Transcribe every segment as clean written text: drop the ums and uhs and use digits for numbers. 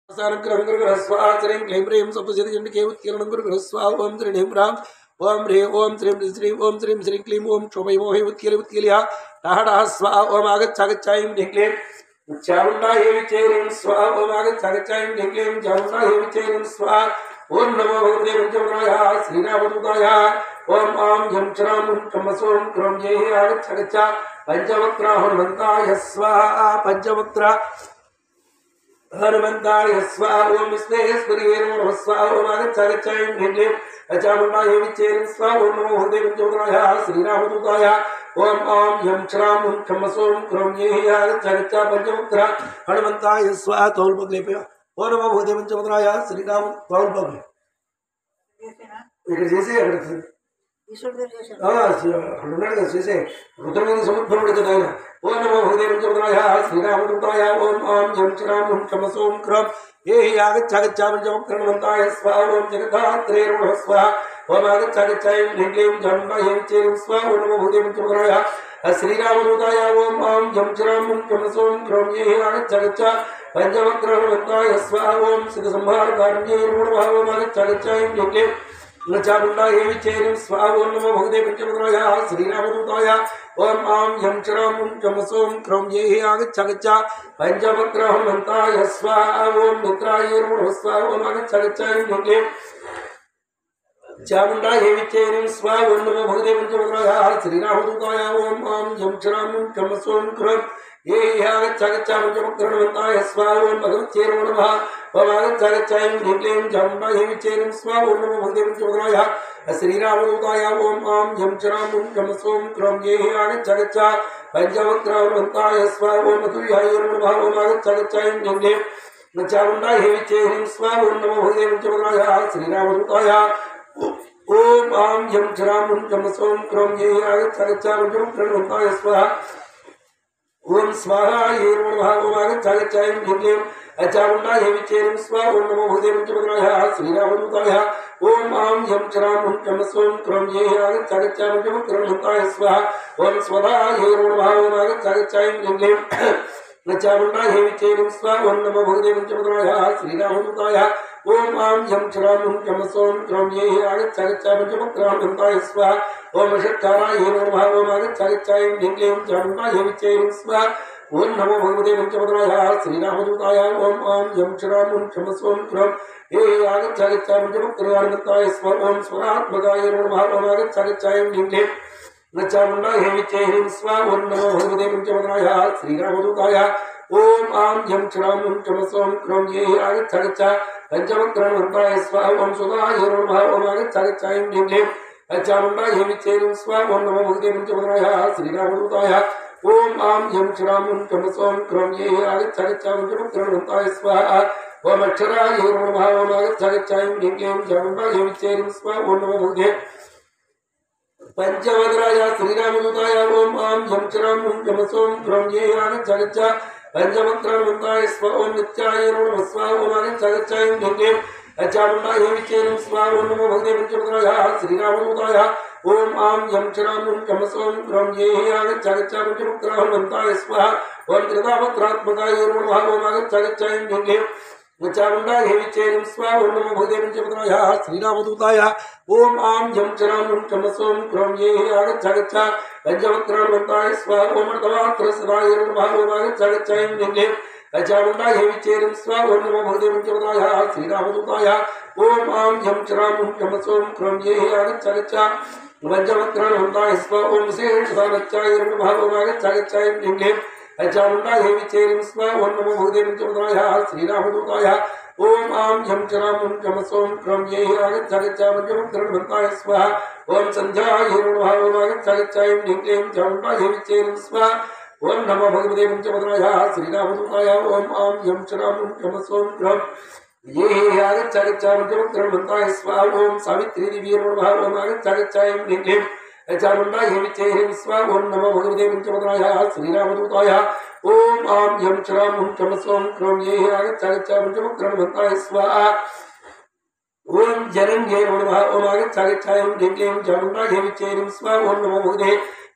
स्वाचरें क्लीं प्रेम सपसिद्धि के उत्कीर्णं गुरुस्वा ओम श्री ह्रीं राम ओम ह्रीं ओम श्रीं श्री ओम श्रीं श्रीं क्लीं ओम क्षोभै मोहे उत्कील्या टाहडः स्वा ओम आगच्छागच्छाईं ह्रीं क्लीं चामुण्डायै विचेरिं स्वा ओम आगच्छागच्छाईं ह्रीं क्लीं चामुण्डायै विचेरिं स्वा ओम नमो भगवते पंचमुखाय श्रीरामदूताय ओम आं यं चरां चमसों क्रं ये आगच्छागच्छा पंचवक्त्र हनुमन्ताय स्वाहा पंचवक्त्र हनुमन्ताय स्वाहा ओम विश्वेश्वराय नमः स्वाहा ओम आगच्छागच्छाईं ह्रीं क्लीं चामुण्डायै विचेरिं स्वाहा ओम नमो भगवते पंचमुखाय श्रीरामदूताय ओम आं यं चरां चमसों क्रं ये आगच्छागच्छा पंचवक्त्र हनुमन्ताय स्वाहा तौलपग्ले पे ओम नमो भगवते पंचमुखाय श्रीराम तौलपग्ले ఇక్కడ చేసే అక్కడ ఉన్నాడు కదా చేసే రుద్రమైన సముద్రుడు కదా ఆయన ఓ నమో భగవతే శ్రీరామదూతాయ ఓం ఆం యం చరాం చమసోం క్రం ఏ ఆగచ్చాగచ్చామంతాయ స్వా ఓం జగదాత్రే నమః స్వా ఓం ఆగచ్చాగచ్చాయం లింగేం జంబాయం చేం స్వా ఓం నమో భగవతే శ్రీరామదూతాయ ఓం ఆం యం చరాం చమసోం క్రం ఏ ఆగచ్చాగచ్చా పంచవక్రమంతాయ స్వా ఓం సిద్ధ సంహార కారణ్యే నమః ఓం ఆగచ్చాగచ్చాయం లింగేం चामुण्डायै विचेरिं स्वाहा ओम नमो भगवते पंचमुखाय श्रीरामदूताय ओम आं यं चरां चमसों क्रं ये आगच्छागच्छा पंचवक्त्र हनुमन्ताय स्वाहा ओम मित्राय नमः स्वाहा ओम आगच्छागच्छाईं ह्रीं चामुण्डायै विचेरिं स्वाहा ओम नमो भगवते पंचमुखाय श्रीरामदूताय ओम आं यं चरां चमसों क्रं ये आगच्छागच्छा पंचवक्त्र हनुमन्ताय स्वाहा ओम भगवते नमः ओम आगच्छागच्छाईं ह्रीं चामुण्डायै विचेरिं स्वाहा ओम नमो भगवते पंचमुखाय श्रीरामदूताय ओम आं यं चरां चमसों क्रं ये आगच्छागच्छा पंचवक्त्र हनुमन्ताय स्वाहा ओम मधुर्याय नमः ओम आगच्छागच्छाईं ह्रीं चामुण्डायै विचेरिं स्वाहा ओम नमो भगवते पंचमुखाय श्रीरामदूताय ओम आं यं चरां चमसों क्रं ये आगच्छागच्छा पंचवक्त्र हनुमन्ताय स्वाहा ओम स्वाहा ये नमः ओम आगच्छागच्छाईं ह्रीं चामुण्डायै विचेरिं स्वाहा ओम नमो भगवते पंचमुखाय श्रीरामदूताय ओम आं यं चरां चमसों क्रं ये आगच्छागच्छा पंचवक्त्र हनुमन्ताय स्वाहा ओम स्वधा ये नमः ओम आगच्छागच्छाईं ह्रीं चामुण्डायै विचेरिं स्वाहा ओम नमो भगवते पंचमुखाय श्रीरामदूताय ओम आं यं चरां चमसों क्रं ये आगच्छागच्छा पंचवक्त्र हनुमन्ताय स्वाहा ओम षट्काराय नमः ओम आगच्छागच्छाईं ह्रीं चामुण्डायै विचेरिं स्वाहा ओम नमो भगवते पंचमुखाय श्रीरामदूताय ओम आं यं चरां चमसों क्रं ये आगच्छागच्छा पंचवक्त्र हनुमन्ताय स्वाहा ओम स्वरात्मकाय नमः ओम आगच्छागच्छाईं ह्रीं चामुण्डायै विचेरिं स्वाहा ओम नमो भगवते पंचमुखाय श्रीरामदूताय ओम आं यं चरां चमसों क्रं ये आगच्छागच्छा पंचवक्त्र हनुमन्ताय स्वाहा ओम सुधाय नमः ओम आगच्छागच्छाईं ह्रीं चामुण्डायै विचेरिं स्वाहा ओम नमो भगवते पंचमुखाय श्रीरामदूताय ओम आं यं चरां चमसों क्रं ये आगच्छागच्छा पंचवक्त्र हनुमन्ताय स्वाहा ओम अक्षराय नमः ओम आगच्छागच्छाईं ह्रीं चामुण्डायै विचेरिं स्वाहा ओम नमो भगवते पंचवक्त्राय श्रीरामदूताय ओम आं यं चरां चमसों क्रं ये आगच्छागच्छा पंचवक्त्र हनुमन्ताय स्वाहा ओम नित्याय नमः स्वाहा ओम आगच्छागच्छाईं ह्रीं चामुण्डायै विचेरिं स्वाहा ओम नमो भगवते पंचमुखाय श्रीरामदूताय ओम आं यं चरां चमसों क्रं ये आगच्छागच्छा पंचवक्त्र हनुमन्ताय स्वाहा ओम त्रिदावक्त्रात्मकाय नमः ओम आगच्छागच्छाईं ह्रीं चामुण्डायै विचेरिं स्वाहा ओम नमो भगवते पंचमुखाय श्रीरामदूताय ओम आं यं चरां चमसों क्रं ये आगच्छागच्छा पंचवक्त्र हनुमन्ताय स्वाहा ओम अर्धवात्रसदाय नमः ओम आगच्छागच्छाईं ह्रीं चामुण्डायै विचेरिं स्वाहा ओम नमो भगवते पंचमुखाय श्रीरामदूताय ओम आं यं चरां चमसों क्रं ये आगच्छागच्छा पंचवक्त्र हनुमन्ताय स्वाहा ओम शेषसानच्चाय नमः ओम आगच्छागच्छाईं ह्रीं चामुण्डायै विचेरिं स्वाहा ओम नमो भगवते पंचमुखाय श्रीरामदूताय ओम आं यं चरां चमसों क्रं ये आगच्छागच्छा पंचवक्त्र हनुमन्ताय स्वाहा ओम सन्ध्याय नमः ओम आगच्छागच्छाईं ह्रीं चामुण्डायै विचेरिं स्वाहा ओम नमो भगवते पंचमुखाय श्रीरामदूताय ओम आं यं चरां चमसों क्रं ये आगच्छागच्छा पंचवक्त्र हनुमन्ताय स्वाहा ओम सावित्री देवी नमः ओम आगच्छागच्छाईं ह्रीं चामुण्डायै विचेरिं स्वाहा ओम नमो भगवते पंचमुखाय श्रीरामदूताय ओम आं यं चरां चमसों क्रं ये आगच्छागच्छा पंचवक्त्र हनुमन्ताय स्वाहा ओम जनन्ये नमः ओम आगच्छागच्छाईं ह्रीं चामुण्डायै विचेरिं स्वाहा ओम नमो भगवते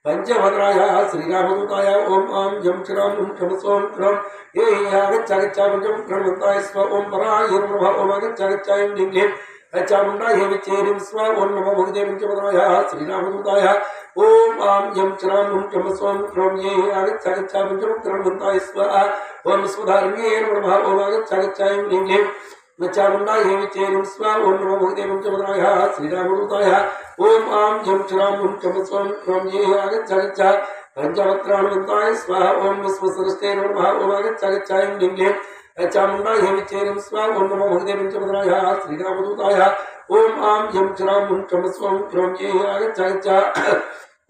पंचभद्राय श्रीरामदूताय ओम आम जम श्राम शम सोम क्रम ये आगच्छ पंचमुक्रणवन्ताय स्व ओम पराय नमः ओम आगच्छ लिंगे चामुंडा हे विचेरिं स्व ओम नमो भगवते पंचभद्राय श्रीरामदूताय ओम आम जम श्राम शम सोम क्रम ये आगच्छ पंचमुक्रणवन्ताय स्व ओम स्वधार्म्ये नमः ओम आगच्छ लिंगे चामुंडा हे विचेरिं स्व ओम नमो भगवते पंचभद्राय श्रीरामदूताय ओम आम जम श्राम शम सोम क्रम ये आगच्छ पंचवक्त्राणवन्ताय स्वाहा ओम विश्वसृष्टे नमः ओम आगच्छ लिंगे चामुंडा हे विचेरिं स्व ओम नमो भगवते पंचभद्राय श्रीरामदूताय ओम आम जम श्राम शम सोम क्रम ये आगच्छ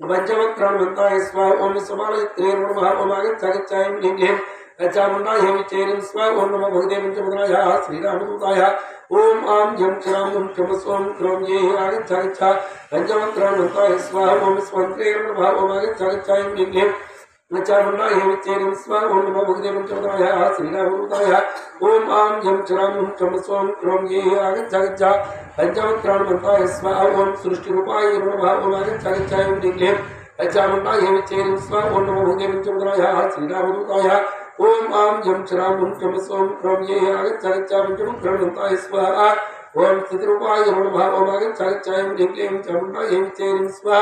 पंचवक्त्राणवन्ताय स्वाहा ओम विश्वमालयत्रे नमः ओम आगच्छ लिंगे चामुंडा हे विचेरिं स्व ओम नमो भगवते पंचभद्राय श्रीरामदूताय ओम आम जम श्राम शम सोम क्रम ये आगच्छ पंचवक्त्राणवन्ताय स्वाहा ओम विश्वमन्त्रे नमः ओम आगच्छ लिंगे चामुंडा हे विचेरिं स्व ओम नमो भगवते पंचभद्राय श्रीरामदूताय ओम आम जम श्राम शम सोम क्रम ये आगच्छ पंचवक्त्राणवन्ताय स्वाहा ओम सृष्टिरूपाय नमः ओम आगच्छ लिंगे चामुंडा हे विचेरिं स्व ओम नमो भगवते पंचभद्राय श्रीरामदूताय ओम आम जम श्राम शम सोम क्रम ये आगच्छ पंचवक्त्राणवन्ताय स्वाहा ओम स्थितिरूपाय नमः ओम आगच्छ लिंगे चामुंडा हे विचेरिं स्व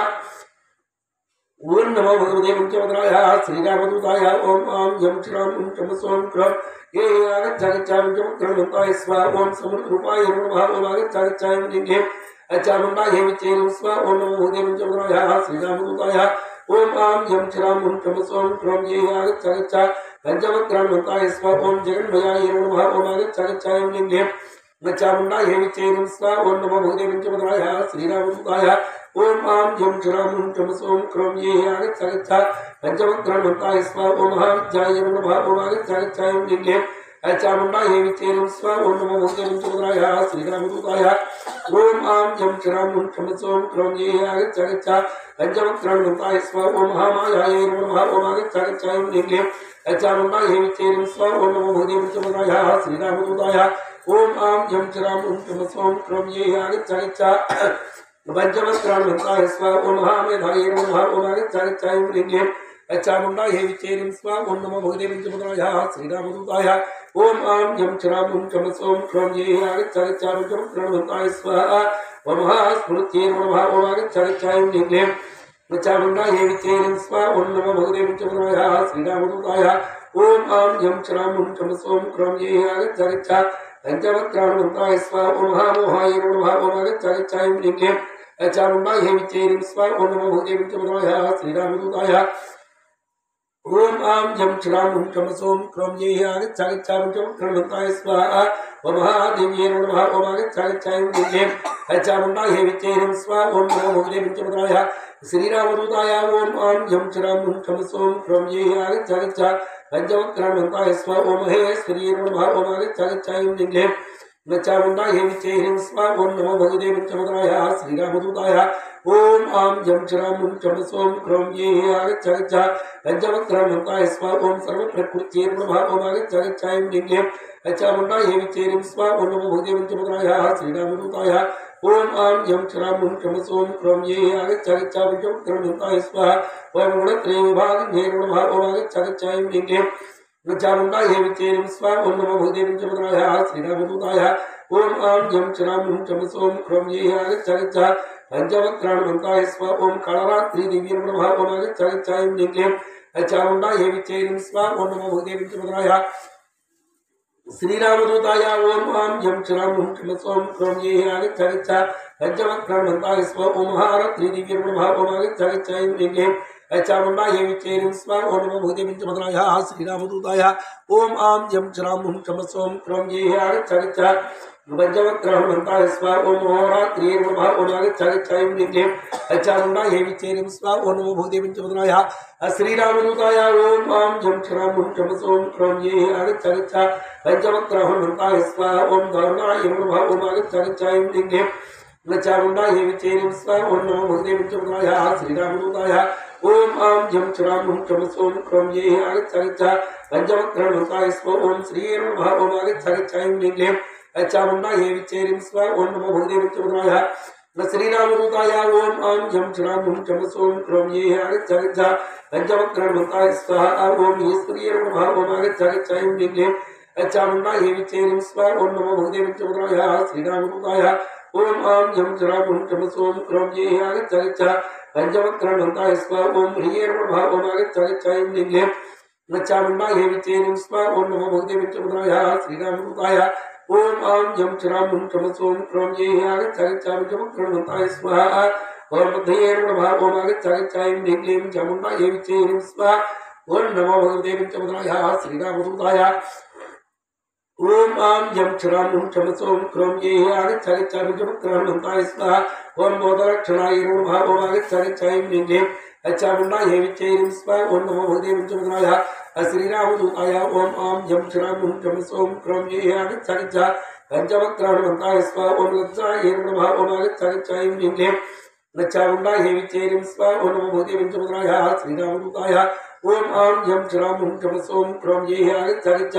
ओम नमो भगवते पंचभद्राय श्रीरामदूताय ओम आम जम श्राम शम सोम क्रम ये आगच्छ पंचवक्त्राणवन्ताय स्वाहा ओम समृद्धरूपाय नमः ओम आगच्छ लिंगे चामुंडा हे विचेरिं स्व ओम नमो भगवते पंचभद्राय श्रीरामदूताय ओम आम जम श्राम शम सोम क्रम ये आगच्छ पंचवक्त्राणवन्ताय स्वाहा ओम जगन्मयाय नमः ओम आगच्छ लिंगे चामुंडा हे विचेरिं स्व ओम नमो भगवते पंचभद्राय श्रीरामदूताय ओम आम जम श्राम शम सोम क्रम ये आगच्छ पंचवक्त्राणवन्ताय स्वाहा ओम महाविद्याय नमः ओम आगच्छ लिंगे चामुंडा हे विचेरिं स्व ओम नमो भगवते पंचभद्राय श्रीरामदूताय ओम आम जम श्राम शम सोम क्रम ये आगच्छ पंचवक्त्राणवन्ताय स्वाहा ओम महामायाय नमः ओम आगच्छ लिंगे चामुंडा हे विचेरिं स्व ओम नमो भगवते पंचभद्राय श्रीरामदूताय ओम आम जम श्राम शम सोम क्रम ये आगच्छ पंचवक्त्राणवन्ताय स्वाहा ओम महामेधाय नमः ओम आगच्छ लिंगे चामुंडा हे विचेरिं स्व ओम नमो भगवते पंचभद्राय श्रीरामदूताय ओम आम जम श्राम शम सोम क्रम ये आगच्छ पंचवक्त्राणवन्ताय स्वाहा ओम महास्फुरत्ये नमः ओम आगच्छ लिंगे चामुंडा हे विचेरिं स्व ओम नमो भगवते पंचभद्राय श्रीरामदूताय ओम आम जम श्राम शम सोम क्रम ये आगच्छ पंचवक्त्राणवन्ताय स्वाहा ओम महामोहाय नमः ओम आगच्छ लिंगे चामुंडा हे विचेरिं स्व ओम नमो भगवते पंचभद्राय श्रीरामदूताय ओम आम जम श्राम शम सोम क्रम ये आगच्छ पंचवक्त्राणवन्ताय स्वाहा ओम महादेव्ये नमः ओम आगच्छ लिंगे चामुंडा हे विचेरिं स्व ओम नमो भगवते पंचभद्राय श्रीरामदूताय ओम आम जम श्राम शम सोम क्रम ये आगच्छ पंचवक्त्राणवन्ताय स्वाहा ओम महेश्वर्ये नमः ओम आगच्छ लिंगे चामुंडा हे विचेरिं स्व ओम नमो भगवते पंचभद्राय श्रीरामदूताय ओम आम जम श्राम शम सोम क्रम ये आगच्छ पंचवक्त्राणवन्ताय स्वाहा ओम सर्वप्रकृत्ये नमः ओम आगच्छ लिंगे चामुंडा हे विचेरिं स्व ओम नमो भगवते पंचभद्राय श्रीरामदूताय ओम आम जम श्राम शम सोम क्रम ये आगच्छ पंचवक्त्राणवन्ताय स्वाहा ओम गुणत्रय विभागिने नमः ओम आगच्छ लिंगे चामुंडा हे विचेरिं स्व ओम नमो भगवते पंचभद्राय श्रीरामदूताय ओम आम जम श्राम शम सोम क्रम ये आगच्छ पंचवक्त्राणवन्ताय स्वाहा ओम कालरात्रि देवी नमः ओम आगच्छ लिंगे चामुंडा हे विचेरिं स्व ओम नमो भगवते पंचभद्राय श्रीरामदूताय ओम आम जम श्राम शम सोम क्रम ये आगच्छ पंचवक्त्राणवन्ताय स्वाहा ओम महारात्रि देवी नमः ओम आगच्छ लिंगे चामुंडा हे विचेरिं स्व ओम नमो भगवते पंचभद्राय श्रीरामदूताय ओम आम जम श्राम शम सोम क्रम ये आगच्छ पंचवक्त्राणवन्ताय स्वाहा ओम होरात्रि नमः ओम आगच्छ लिंगे चामुंडा हे विचेरिं स्व ओम नमो भगवते पंचभद्राय श्रीरामदूताय ओम आम जम श्राम शम सोम क्रम ये आगच्छ पंचवक्त्राणवन्ताय स्वाहा ओम दारुणाय नमः ओम आगच्छ लिंगे चामुंडा हे विचेरिं स्व ओम नमो भगवते पंचभद्राय श्रीरामदूताय ओम आम जम श्राम शम सोम क्रम ये आगच्छ पंचवक्त्राणवन्ताय स्वाहा ओम श्री नमः ओम आगच्छ लिंगे चामुंडा हे विचेरिं स्व ओम नमो भगवते पंचभद्राय श्रीरामदूताय ओम आम झम क्षणाम हुम चम सोम क्रोम ये आगच्छ पंचवक्रणमन्ताय स्वाहा ओम ईश्वरीय नमः ओम आगच्छ ऐं ह्रीं चामुण्डा हे विचेरिं स्वाहा ओम नमो भगवते पंचवक्राय श्रीरामदूताय ओम आम झम क्षणाम हुम चम सोम क्रोम ये आगच्छ पंचवक्रणमन्ताय स्वाहा ओम ह्रीं नमः ओम आगच्छ ऐं ह्रीं चामुण्डा हे विचेरिं स्वाहा ओम नमो भगवते पंचवक्राय श्रीरामदूताय ओम आम झम क्षणाम हुम चम सोम क्रोम ये आगच्छ पंचवक्रणमन्ताय स्वाहा ओम बुद्धये नमः ओम आगच्छ ऐं ह्रीं चामुण्डा हे विचेरिं स्वाहा ओम नमो भगवते पंचवक्राय श्रीरामदूताय ओम आम झम क्षणाम हुम चम सोम क्रोम ये आगच्छ पंचवक्रणमन्ताय स्वाहा ओम बोधलक्षणाय नमः ओम आगच्छ ऐं ह्रीं चामुण्डा हे विचेरिं स्वाहा ओम नमो भगवते पंचवक्राय श्रीरामदूताय ओम आम झम क्षणाम हुम चम सोम क्रोम ये आगच्छ पंचवक्रणमन्ताय स्वाहा ओम लज्जाय नमः ओम आगच्छ ऐं ह्रीं चामुण्डा हे विचेरिं स्वाहा ओम नमो भगवते पंचवक्राय श्रीरामदूताय ओम आम झम क्षणाम हुम चम सोम क्रोम ये आगच्छ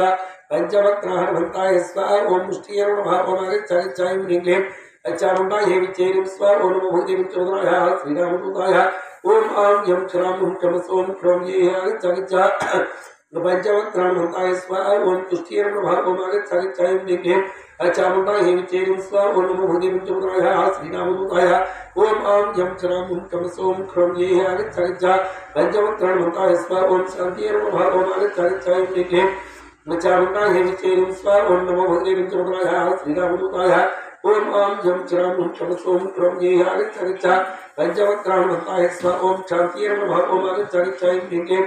पंचवक्रणमन्ताय स्वाहा ओम मुष्टिये नमः ओम आगच्छ ऐं ह्रीं चामुण्डा हे विचेरिं स्वाहा ओम नमो भगवते पंचवक्राय श्रीरामदूताय ओम आम झम क्षणाम हुम चम सोम क्रोम ये आगच्छ पंचवक्रणमन्ताय स्वाहा ओम तुष्टिये नमः ओम आगच्छ ऐं ह्रीं चामुण्डा हे विचेरिं स्वाहा ओम नमो भगवते पंचवक्राय श्रीरामदूताय ओम आम झम क्षणाम हुम चम सोम क्रोम ये आगच्छ पंचवक्रणमन्ताय स्वाहा ओम शान्तिये नमः ओम आगच्छ ऐं ह्रीं चामुण्डा हे विचेरिं स्वाहा ओम नमो भगवते पंचवक्राय श्रीरामदूताय ओम आम झम क्षणाम हुम चम सोम क्रोम ये आगच्छ पंचवक्रणमन्ताय स्वाहा ओम शान्तिये नमः ओम आगच्छ ऐं ह्रीं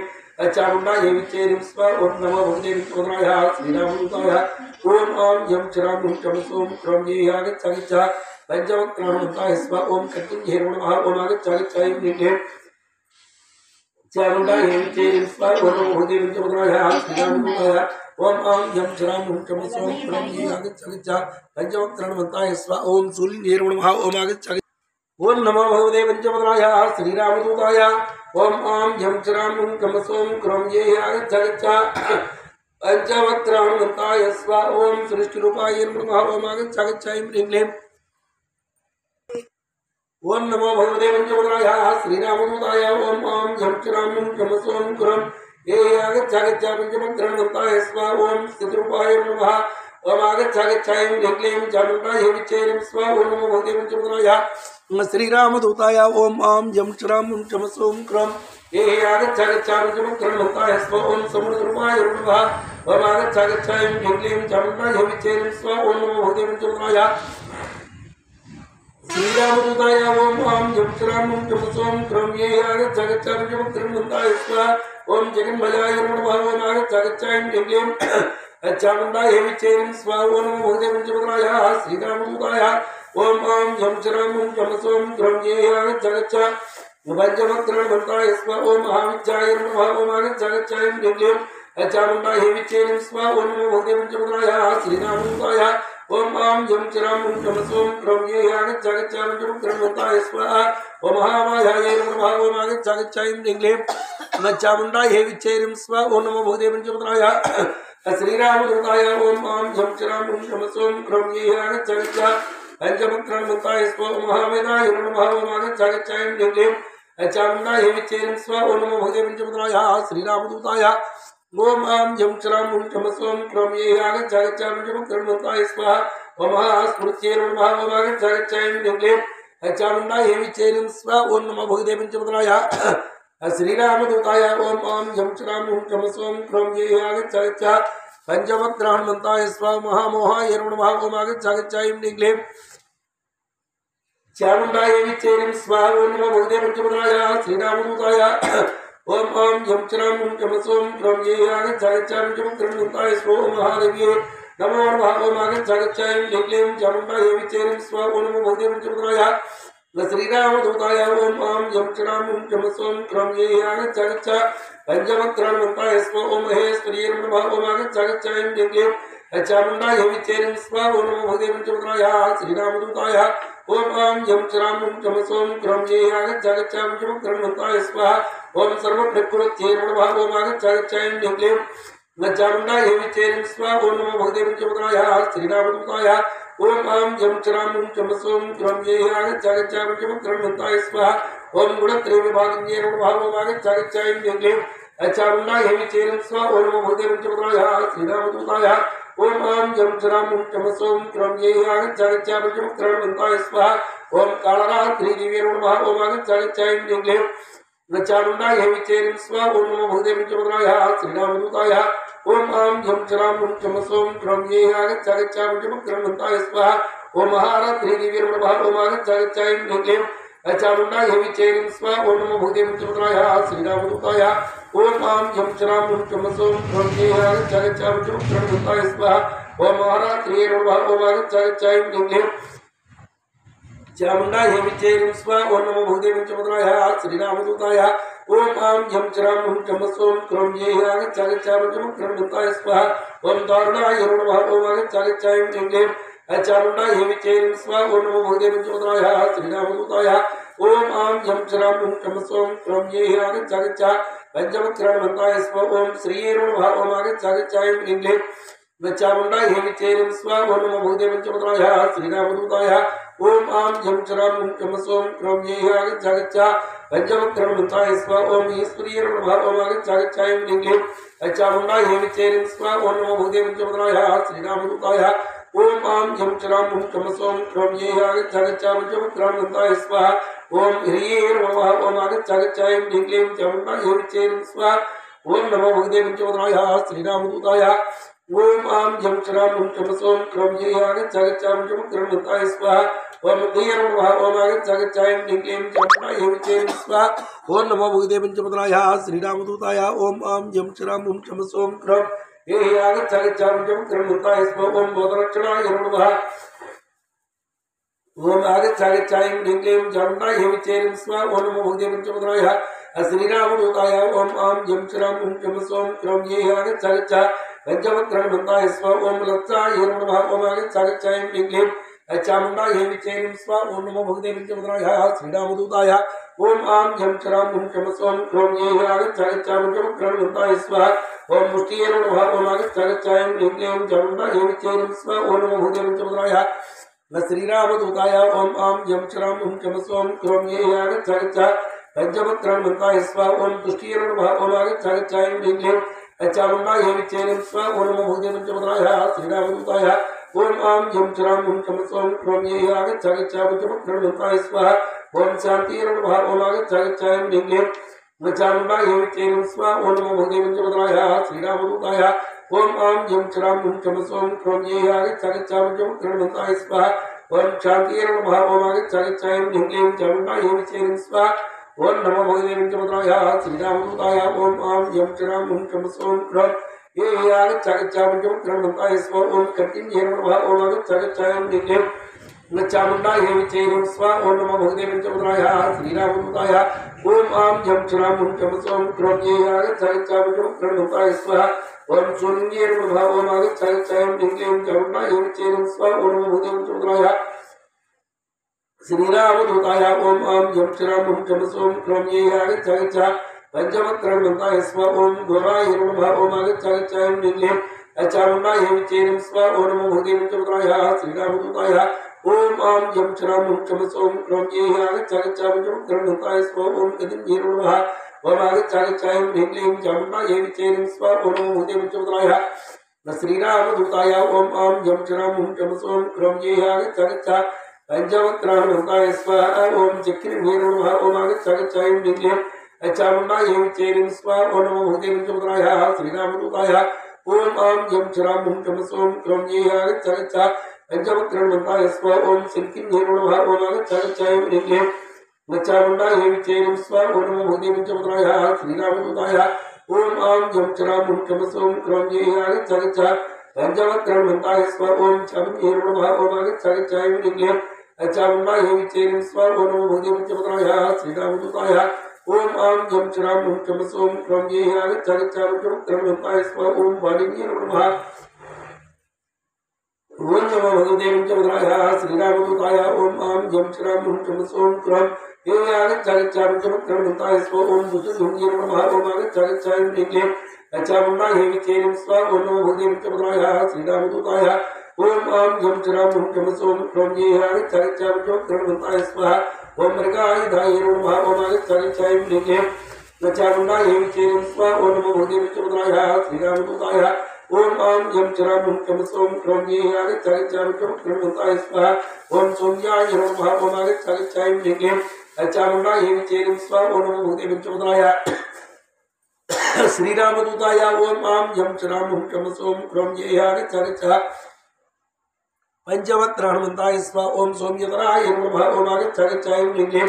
चामुण्डा हे विचेरिं स्वाहा ओम नमो भगवते पंचवक्राय श्रीरामदूताय ओम आम झम क्षणाम हुम चम सोम क्रोम ये आगच्छ पंचवक्रणमन्ताय स्वाहा ओम कटिंगे नमः ओम आगच्छ ऐं ह्रीं चामुण्डा हे विचेरिं स्वाहा ओम नमो भगवते पंचवक्राय श्रीरामदूताय ओम आम झम क्षणाम हुम चम सोम क्रोम ये आगच्छ पंचवक्रणमन्ताय स्वाहा ओम शूलिन्ये नमः ओम आगच्छ ओम नमो भगवते पंचवक्राय श्रीरामदूताय ओम आम झम क्षणाम हुम चम सोम क्रोम ये आगच्छ पंचवक्रणमन्ताय स्वाहा ओम सृष्टिरूपाय नमः ओम आगच्छ ऐं ह्रीं ओम नमो भगवते पंचवक्राय श्रीरामदूताय ओम आम झम क्षणाम हुम चम सोम क्रोम ये आगच्छ पंचवक्रणमन्ताय स्वाहा ओम स्थितरूपाय नमः ओम आगच्छ ऐं ह्रीं चामुण्डा हे विचेरिं स्वाहा ओम नमो भगवते पंचवक्राय श्रीरामदूताय ओम आम झम क्षणाम हुम चम सोम क्रोम ये आगच्छ पंचवक्रणमन्ताय स्वाहा ओम समुद्ररूपाय नमः ओम आगच्छ ऐं ह्रीं चामुण्डा हे विचेरिं स्वाहा ओम नमो भगवते पंचवक्राय श्रीरामदूताय ओम आम झम क्षणाम हुम चम सोम क्रोम ये आगच्छ पंचवक्रणमन्ताय स्वाहा ओम जगन्मयाय नमः ओम आगच्छ ऐं ह्रीं चामुण्डा हे विचेरिं स्वाहा ओम नमो भगवते पंचवक्राय श्रीरामदूताय ओम आम झम क्षणाम हुम चम सोम क्रोम ये आगच्छ पंचवक्रणमन्ताय स्वाहा ओम महाविद्याय नमः ओम आगच्छ ऐं ह्रीं चामुण्डा हे विचेरिं स्वाहा ओम नमो भगवते पंचवक्राय श्रीरामदूताय ओम आम झम क्षणाम हुम चम सोम क्रोम ये आगच्छ पंचवक्रणमन्ताय स्वाहा ओम महामायाय नमः ओम आगच्छ ऐं ह्रीं चामुण्डा हे विचेरिं स्वाहा ओम नमो भगवते पंचवक्राय श्रीरामदूताय ओम आम झम क्षणाम हुम चम सोम क्रोम ये आगच्छ पंचवक्रणमन्ताय स्वाहा महावेदाय नमः ओम आगच्छ ऐं ह्रीं चामुण्डा हे विचेरिं स्वाहा ओम नमो भगवते पंचवक्राय श्रीरामदूताय ओम आम झम क्षणाम हुम चम सोम क्रोम ये आगच्छ पंचवक्रणमन्ताय स्वाहा ओम महास्मृत्ये नमः ओम आगच्छ ऐं ह्रीं चामुण्डा हे विचेरिं स्वाहा ओम नमो भगवते पंचवक्राय श्रीरामदूताय ओम आम झम क्षणाम हुम चम सोम क्रोम ये आगच्छ पंचवक्रणमन्ताय स्वाहा महामोहाय नमः ओम आगच्छ ऐं ह्रीं चामुण्डा हे विचेरिं स्वाहा ओम नमो भगवते पंचवक्राय श्रीरामदूताय ओम आम झम क्षणाम हुम चम सोम क्रोम ये आगच्छ पंचवक्रणमन्ताय स्वाहा महादेव्ये नमो नमः ओम आगच्छ ऐं ह्रीं चामुण्डा हे विचेरिं स्वाहा ओम नमो भगवते पंचवक्राय श्रीरामदूताय ओम आम झम क्षणाम हुम चम सोम क्रोम ये आगच्छ पंचवक्रणमन्ताय स्वाहा ओम महेश्वर्ये नमः ओम आगच्छ ऐं ह्रीं चामुण्डा हे विचेरिं स्वाहा ओम नमो भगवते पंचवक्राय श्रीरामदूताय ओम आम झम क्षणाम हुम चम सोम क्रोम ये आगच्छ पंचवक्रणमन्ताय स्वाहा ओम सर्वप्रकृत्ये नमः ओम आगच्छ ऐं ह्रीं चामुण्डा हे विचेरिं स्वाहा ओम नमो भगवते पंचवक्राय श्रीरामदूताय ओम आम जम चराम चम सोम क्रम ये आगच्छ पंचमुखरणमन्ताय स्वाहा ओम गुणत्रय विभागज्ञे भागोमागच्छ यज्ञे चारुण्डा हेमि चेरं स्वाहा ओम नमो भगवते पंचमुखराय श्रीरामदूताय ओम आम जम चराम चम सोम क्रम ये आगच्छ पंचमुखरणमन्ताय स्वाहा ओम कालरात्रि दिव्ये नमः ओम आगच्छ यज्ञे चारुण्डा हेमि चेरं स्वाहा ओम नमो भगवते पंचमुखराय श्रीरामदूताय ओम आम जम चराम चम सोम क्रम ये आगच्छ पंचमुखरणमन्ताय स्वाहा ओम महारात्रि दिव्ये नमः ओम आगच्छ यज्ञे चारुण्डा हेमि चेरं स्वाहा ओम नमो भगवते पंचमुखराय श्रीरामदूताय ओम आम जम चराम चम सोम क्रम ये आगच्छ पंचमुखरणमन्ताय स्वाहा ओम महारात्रि नमः ओम आगच्छ यज्ञे चामुंडा हेमि चेरं स्वाहा ओम नमो भगवते पंचमुखराय श्रीरामदूताय ओम आम झम चराम चम सोम क्रम ये आगच्छ पंचमुखरणमन्ताय स्वाहा ओम दारुणाय नमः ओम आगच्छ यज्ञे चामुंडा हेमि चेरं स्वाहा ओम नमो भगवते पंचमुखराय श्रीरामदूताय ओम आम झम चराम चम सोम क्रम ये आगच्छ पंचमुखरणमन्ताय स्वाहा ओम श्रीये नमः ओम आगच्छ यज्ञे चामुंडा हेमि चेरं स्वाहा ओम नमो भगवते पंचमुखराय श्रीरामदूताय ओम आम झम चराम चम सोम क्रम ये आगच्छ पंचमुखरणमन्ताय स्वाहा ओम ईश्वरीय नमः ओम आगच्छ यज्ञे चामुंडा हेमि चेरं स्वाहा ओम नमो भगवते पंचमुखराय श्रीरामदूताय ओम आम झम चराम चम सोम क्रम ये आगच्छ पंचमुखरणमन्ताय स्वाहा ओम ह्रीये नमः ओम आगच्छ यज्ञे चामुंडा हेमि चेरं स्वाहा ओम नमो भगवते पंचमुखराय श्रीरामदूताय ओम आम झम चराम चम सोम क्रम ये आगच्छ पंचमुखरणमन्ताय स्वाहा ओम ह्रीये नमः ओम आगच्छ यज्ञे चामुंडा हेमि चेरं स्वाहा ओम नमो भगवते पंचमुखराय श्रीरामदूताय ओम आम झम चराम चम सोम क्रम ये आगच्छ पंचमुखरणमन्ताय स्वाहा ओम बोधरक्षणाय नमः ओम आगच्छ यज्ञे चामुंडा हेमि चेरं स्वाहा ओम नमो भगवते पंचमुखराय श्रीरामदूताय ओम आम झम चराम चम सोम क्रम ये आगच्छ पंचमुखरणमन्ताय स्वाहा ओम लक्षाय नमः ओम आगच्छ यज्ञे चामुंडा हेमि चेरं स्वाहा ओम नमो भगवते पंचमुखराय श्रीरामदूताय ओम आम झम चराम चम सोम क्रम ये आगच्छ पंचमुखरणमन्ताय स्वाहा ओम मुष्टिये नमः ओम आगच्छ यज्ञे चामुंडा हेमि चेरं स्वाहा ओम नमो भगवते पंचमुखराय श्रीरामदूताय ओम आम झम चराम चम सोम क्रम ये आगच्छ पंचमुखरणमन्ताय स्वाहा ओम तुष्टिये नमः ओम आगच्छ यज्ञे चामुंडा हेमि चेरं स्वाहा ओम नमो भगवते पंचमुखराय श्रीरामदूताय ओम आम झम चराम चम सोम क्रम ये आगच्छ पंचमुखरणमन्ताय स्वाहा ओम शान्तिये नमः ओम आगच्छ यज्ञे चामुंडा हेमि चेरं स्वाहा ओम नमो भगवते पंचमुखराय श्रीरामदूताय ओम आम झम चराम चम सोम क्रम ये आगच्छ पंचमुखरणमन्ताय स्वाहा ओम शान्तिये नमः ओम आगच्छ यज्ञे चामुंडा हेमि चेरं स्वाहा ओम नमो भगवते पंचमुखराय श्रीरामदूताय ओम आम झम चराम चम सोम क्रम ये आगच्छ पंचमुखरणमन्ताय स्वाहा ओम कटिन्ये नमः ओम आगच्छ यज्ञे चामुंडा हेमि चेरं स्वाहा ओम नमो भगवते पंचमुखराय श्रीरामदूताय ओम आम झम चराम चम सोम क्रम ये आगच्छ पंचमुखरणमन्ताय स्वाहा ओम शून्ये नमः ओम आगच्छ यज्ञे चामुंडा हेमि चेरं स्वाहा ओम नमो भगवते पंचमुखराय श्रीरामदूताय ओम आम झम चराम चम सोम क्रम ये आगच्छ पंचमुखरणमन्ताय स्वाहा ओम घोराय नमः ओम आगच्छ यज्ञे चामुंडा हेमि चेरं स्वाहा ओम नमो भगवते पंचमुखराय श्रीरामदूताय ओम आम झम चराम चम सोम क्रम ये आगच्छ पंचमुखरणमन्ताय स्वाहा ओम कदिन्ये नमः ओम आगच्छ यज्ञे चामुंडा हेमि चेरं स्वाहा ओम नमो भगवते पंचमुखराय श्रीरामदूताय ओम आम झम चराम चम सोम क्रम ये आगच्छ पंचमुखरणमन्ताय स्वाहा ओम चक्रिण्ये नमः ओम आगच्छ यज्ञे चामुंडा हेमि चेरं स्वाहा ओम नमो भगवते पंचमुखराय श्रीरामदूताय ओम आम झम चराम चम सोम क्रम ये आगच्छ पंचमुखरणमन्ताय स्वाहा ओम सिल्किन्ये नमः ओम आगच्छ यज्ञे चामुंडा हेमि चेरं स्वाहा ओम नमो भगवते पंचमुखराय श्रीरामदूताय ओम आम झम चराम चम सोम क्रम ये आगच्छ पंचमुखरणमन्ताय स्वाहा ओम चामुण्डे नमः ओम आगच्छ यज्ञे चामुंडा हेमि चेरं स्वाहा ओम नमो भगवते पंचमुखराय श्रीरामदूताय ओम आम झम चराम चम सोम क्रम ये आगच्छ पंचमुखरणमन्ताय स्वाहा ओम वाणिज्ये नमः ओम नमो भगवते पंचमुखराय श्रीरामदूताय ओम आम झम चराम चम सोम क्रम ये आगच्छ पंचमुखरणमन्ताय स्वाहा ओम भुजगुण्ये नमः ओम आगच्छ यज्ञे चामुंडा हेमि चेरं स्वाहा ओम नमो भगवते पंचमुखराय श्रीरामदूताय ओम आम जम चराम हुम चम सोम क्रोम ये आगच्छागच्छामि चमत्करणवन्ताय स्वाहा ओम मृगायुधाय नमः ओम आगच्छागच्छामि निगे नचामुण्डाय विचेयं स्वाहा ओम नमो भगवते विष्णुपदाय श्रीरामदूताय ओम आम जम चराम हुम चम सोम क्रोम ये आगच्छागच्छामि चमत्करणवन्ताय स्वाहा ओम सोम्याय नमः ओम आगच्छागच्छामि निगे नचामुण्डाय विचेयं स्वाहा ओम नमो भगवते विष्णुपदाय श्रीरामदूताय ओम आम जम चराम हुम चम सोम क्रोम ये आगच्छागच्छामि पंचवक्त्रहनुमन्ताय स्वाहा ओम सोम्यतराय नमः ओम आगच्छागच्छामि निगे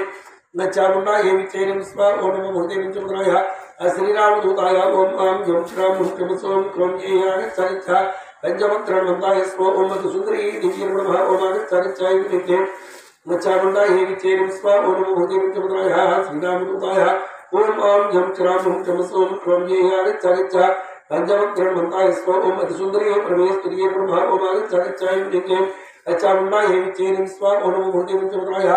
नचामुण्डाय विचेयं स्वाहा ओम नमो भगवते विष्णुपदाय श्रीरामदूताय ओम आम जम चराम हुम चम सोम क्रोम ये आगच्छागच्छामि पंचवक्त्रहनुमन्ताय स्वाहा ओम मधुसुन्दरी देवी नमः ओम आगच्छागच्छामि निगे नचामुण्डाय विचेयं स्वाहा ओम नमो भगवते विष्णुपदाय श्रीरामदूताय ओम आम जम चराम हुम चम सोम क्रोम ये आगच्छागच्छामि पंचवक्त्रहनुमन्ताय स्वाहा ओम अतिसुन्दरी परमेश्वरी नमः ओम आगच्छागच्छामि निगे नचामुण्डाय विचेयं स्वाहा ओम नमो भगवते विष्णुपदाय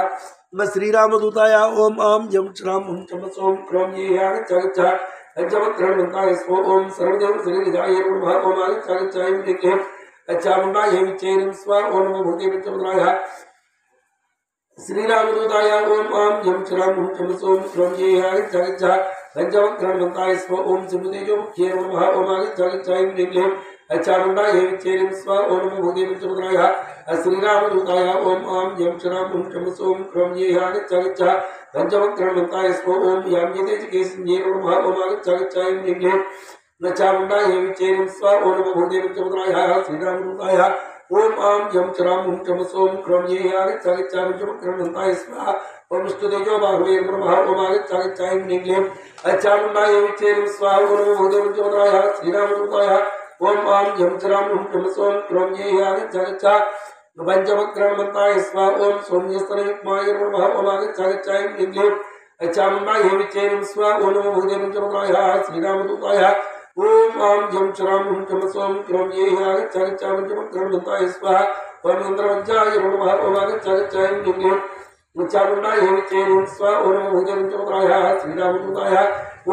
श्रीरामदूताय ओम आम जम चराम हुम चम सोम क्रोम ये आगच्छागच्छामि पंचवक्त्रहनुमन्ताय स्वाहा ओम सर्वदेव श्रीनिधाय नमः ओम आगच्छागच्छामि निगे नचामुण्डाय विचेयं स्वाहा ओम नमो भगवते विष्णुपदाय श्रीरामदूताय ओम आम जम चराम हुम चम सोम क्रोम ये आगच्छागच्छामि पंचवक्त्रहनुमन्ताय स्वाहा ओम सिंहतेजोमुख्ये नमः ओम आगच्छागच्छामि निगे नचामुण्डाय विचेयं स्वाहा ओम नमो भगवते विष्णुपदाय श्रीरामदूताय ओम आम जम चराम हुम चम सोम क्रोम ये आगच्छागच्छामि पंचवक्त्रहनुमन्ताय स्वाहा ओम याम्यतेजकेसन्ये नमः ओम आगच्छागच्छामि निगे नचामुण्डाय विचेयं स्वाहा ओम नमो भगवते विष्णुपदाय श्रीरामदूताय ओम आम जम चराम हुम चम सोम क्रोम ये आगच्छागच्छामि पंचवक्त्रहनुमन्ताय स्वाहा ओम विष्णुतेजो बाहुवे नमः ओम आगच्छागच्छामि निगे नचामुण्डाय विचेयं स्वाहा ओम नमो भगवते विष्णुपदाय श्रीरामदूताय ओम आम जम चराम हुम चम सोम क्रोम ये आगच्छागच्छामि पंचवक्त्रहनुमन्ताय स्वाहा ओम सौम्यस्तनयुग्माय नमः ओम आगच्छागच्छामि निगे नचामुण्डाय विचेयं स्वाहा ओम नमो भगवते विष्णुपदाय श्रीरामदूताय ओम आम जम चराम हुम चम सोम क्रोम ये आगच्छागच्छामि पंचवक्त्रहनुमन्ताय स्वाहा ओम इंद्रवज्राय नमः ओम आगच्छागच्छामि निगे नचामुण्डाय विचेयं स्वाहा ओम नमो भगवते विष्णुपदाय श्रीरामदूताय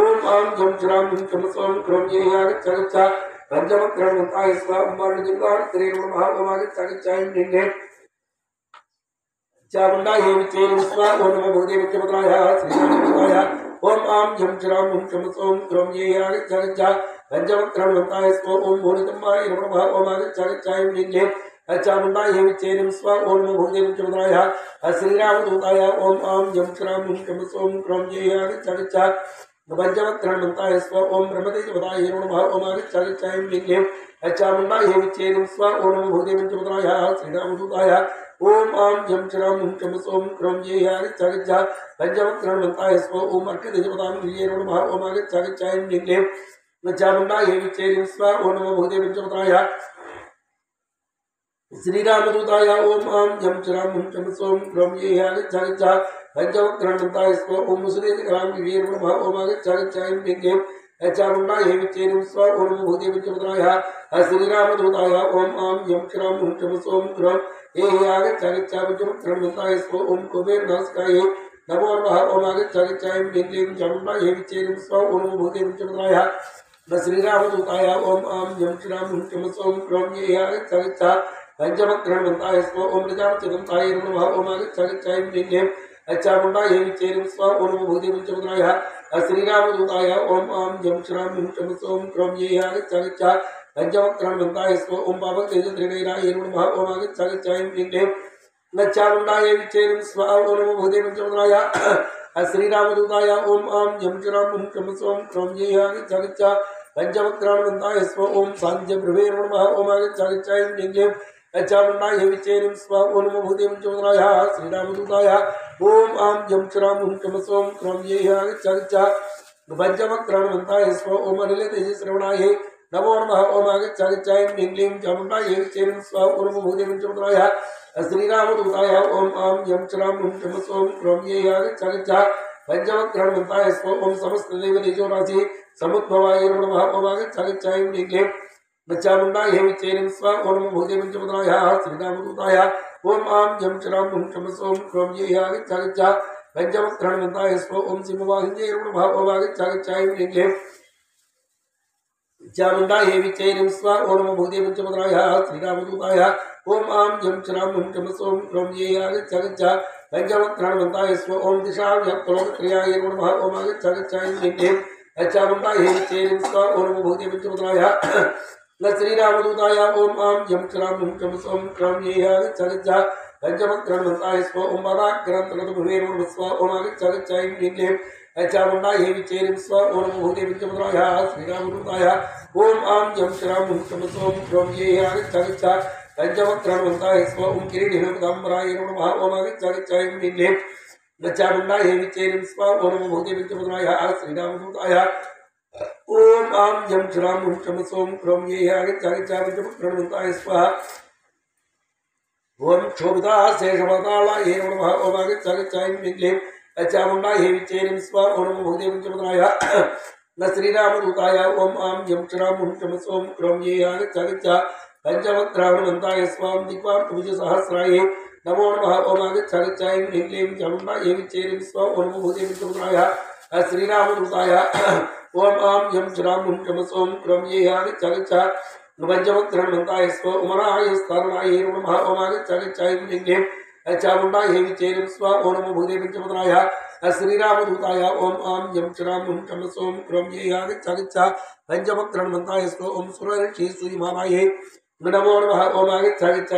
ओम आम जम चराम हुम चम सोम क्रोम ये आगच्छागच्छामि पंचवक्त्रहनुमन्ताय स्वाहा ओम मार्गदुर्गात्रे नमः ओम आगच्छागच्छामि निगे चामुण्डाय विचेयं स्वाहा ओम नमो भगवते विष्णुपदाय श्रीरामदूताय ओम आम जम चराम हुम चम सोम क्रोम ये आगच्छागच्छामि पंचवक्त्रहनुमन्ताय स्वाहा ओम भूरितम्बाय नमः ओम आगच्छागच्छामि निगे चामुण्डाय विचेयं स्वाहा ओम नमो भगवते विष्णुपदाय श्रीरामदूताय ओम आम जम चराम हुम चम सोम क्रोम ये आगच्छागच्छामि पंचवक्त्रहनुमन्ताय स्वाहा ओम ब्रह्मतेजपदाय नमः ओम आगच्छागच्छामि निगे चामुण्डाय विचेयं स्वाहा ओम नमो भगवते विष्णुपदाय श्रीरामदूताय ओम आम जम चराम हुम चम सोम क्रोम ये आगच्छागच्छामि पंचवक्त्रहनुमन्ताय स्वाहा ओम अर्कतेजपदाय नमः ओम आगच्छागच्छामि निगे चामुण्डाय विचेयं स्वाहा ओम नमो भगवते विष्णुपदाय श्रीरामदूताय ओम आम जम चराम हुम चम सोम क्रोम ये आगच्छागच्छामि पंचवक्त्रहनुमन्ताय स्वाहा ओम मुसलेन्द्रकालाय नमः ओम आगच्छागच्छामि निगे चामुण्डाय विचेयं स्वाहा ओम नमो भगवते विष्णुपदाय श्रीरामदूताय ओम आम जम चराम हुम चम सोम क्रोम ये आगच्छागच्छामि पंचवक्त्रहनुमन्ताय स्वाहा ओम कुबेरनाशकाय नमो नमः ओम आगच्छागच्छामि निगे चामुण्डाय विचेयं स्वाहा ओम नमो भगवते विष्णुपदाय श्रीरामदूताय ओम आम जम चराम हुम चम सोम क्रोम ये आगच्छागच्छामि पंचवक्त्रहनुमन्ताय स्वाहा ओम प्रजापतिदन्ताय नमः ओम आगच्छागच्छामि निगे चामुण्डाय विचेयं स्वाहा ओम नमो भगवते विष्णुपदाय श्रीरामदूताय ओम आम जम चराम हुम चम सोम क्रोम ये आगच्छागच्छामि पंचवक्त्रहनुमन्ताय स्वाहा ओम पावकतेजत्रिनयनाय नमः ओम आगच्छागच्छामि निगे चामुण्डाय विचेयं स्वाहा ओम नमो भगवते विष्णुपदाय श्रीरामदूताय ओम आम जम चराम हुम चम सोम क्रोम ये आगच्छागच्छामि पंचवक्त्रहनुमन्ताय स्वाहा ओम सांख्यप्रभवे नमः ओम आगच्छागच्छामि निगे चामुण्डाय विचेयं स्वाहा ओम नमो भगवते विष्णुपदाय श्रीरामदूताय ओम आम जम चराम हुम चम सोम क्रोम ये आगच्छागच्छामि पंचवक्त्रहनुमन्ताय स्वाहा ओम अनिलतेजश्रवणाय नमो नमः ओम आगच्छागच्छामि निगे चामुण्डाय विचेयं स्वाहा ओम नमो भगवते विष्णुपदाय श्रीरामदूताय ओम आम जम चराम हुम चम सोम क्रोम ये आगच्छागच्छामि पंचवक्त्रहनुमन्ताय स्वाहा ओम समस्तदेवतेजो राशि समुद्भवाय नमः ओम आगच्छागच्छामि निगे चामुण्डाय विचेयं स्वाहा ओम नमो भगवते विष्णुपदाय श्रीरामदूताय ओम आम जम चराम हुम चम सोम क्रोम ये आगच्छागच्छामि पंचवक्त्रहनुमन्ताय स्वाहा ओम सिंहवाहिन्ये नमः ओम आगच्छागच्छामि निगे चामुंडा हे विचैरिं स्वा ओम नमो भगवते पंचमुद्राय श्रीरामदूताय ओम आम जम चराम हुम चम सोम क्रोम ये आगच्छ आगच्छ पंचवक्त्राणवन्ताय स्व ओम दिशाव्याप्तलोकक्रियाय नमः ओम आगच्छ आगच्छ चामुंडा हे विचैरिं स्वा ओम नमो भगवते पंचमुद्राय न श्रीरामदूताय ओम आम जम चराम हुम चम सोम क्रोम ये आगच्छ आगच्छ पंचवक्त्राणवन्ताय स्व ओम बाधाग्रंथनतभुवे नमः स्व ओम आगच्छ आगच्छ चामुंडा हे विचैरिं स्व ओम नमो भगवते पंचमुद्राय श्रीरामदूताय ओम आम जम चराम हुम चम सोम क्रोम ये आगच्छ आगच्छ पंचवक्त्राणवन्ताय स्व ओम किरीटिहृदम्बराय नमः ओम आगच्छ आगच्छ चामुंडा हे विचैरिं स्व ओम नमो भगवते पंचमुद्राय श्रीरामदूताय ओम आम जम चराम हुम चम सोम क्रोम ये आगच्छ आगच्छ पंचवक्त्राणवन्ताय स्वाहा ओम क्षोभिता शेषवतालाय नमः ओम आगच्छ आगच्छ चामुंडा हे विचैरिं स्व ओम नमो भगवते पंचमुद्राय न श्रीरामदूताय ओम आम जम चराम हुम चम सोम क्रोम ये आगच्छ आगच्छ पंचवक्त्राणवन्ताय स्वाम दिक्पालकुब्जसहस्राय नमो नमः ओम आगच्छ आगच्छ चामुंडा हे विचैरिं स्व ओम नमो भगवते पंचमुद्राय श्रीरामदूताय ओम आम जम चराम हुम चम सोम क्रोम ये आगच्छ आगच्छ पंचवक्त्राणवन्ताय स्व उमराय स्थारणाय नमः ओम आगच्छ आगच्छ चामुंडा हे विचैरिं स्व ओम नमो भगवते पंचमुद्राय श्रीरामदूताय ओम आम जम चराम हुम चम सोम क्रोम ये आगच्छ आगच्छ पंचवक्त्राणवन्ताय स्व ओम सुरर्षि सूयमानाय नमो नमः ओम आगच्छ आगच्छ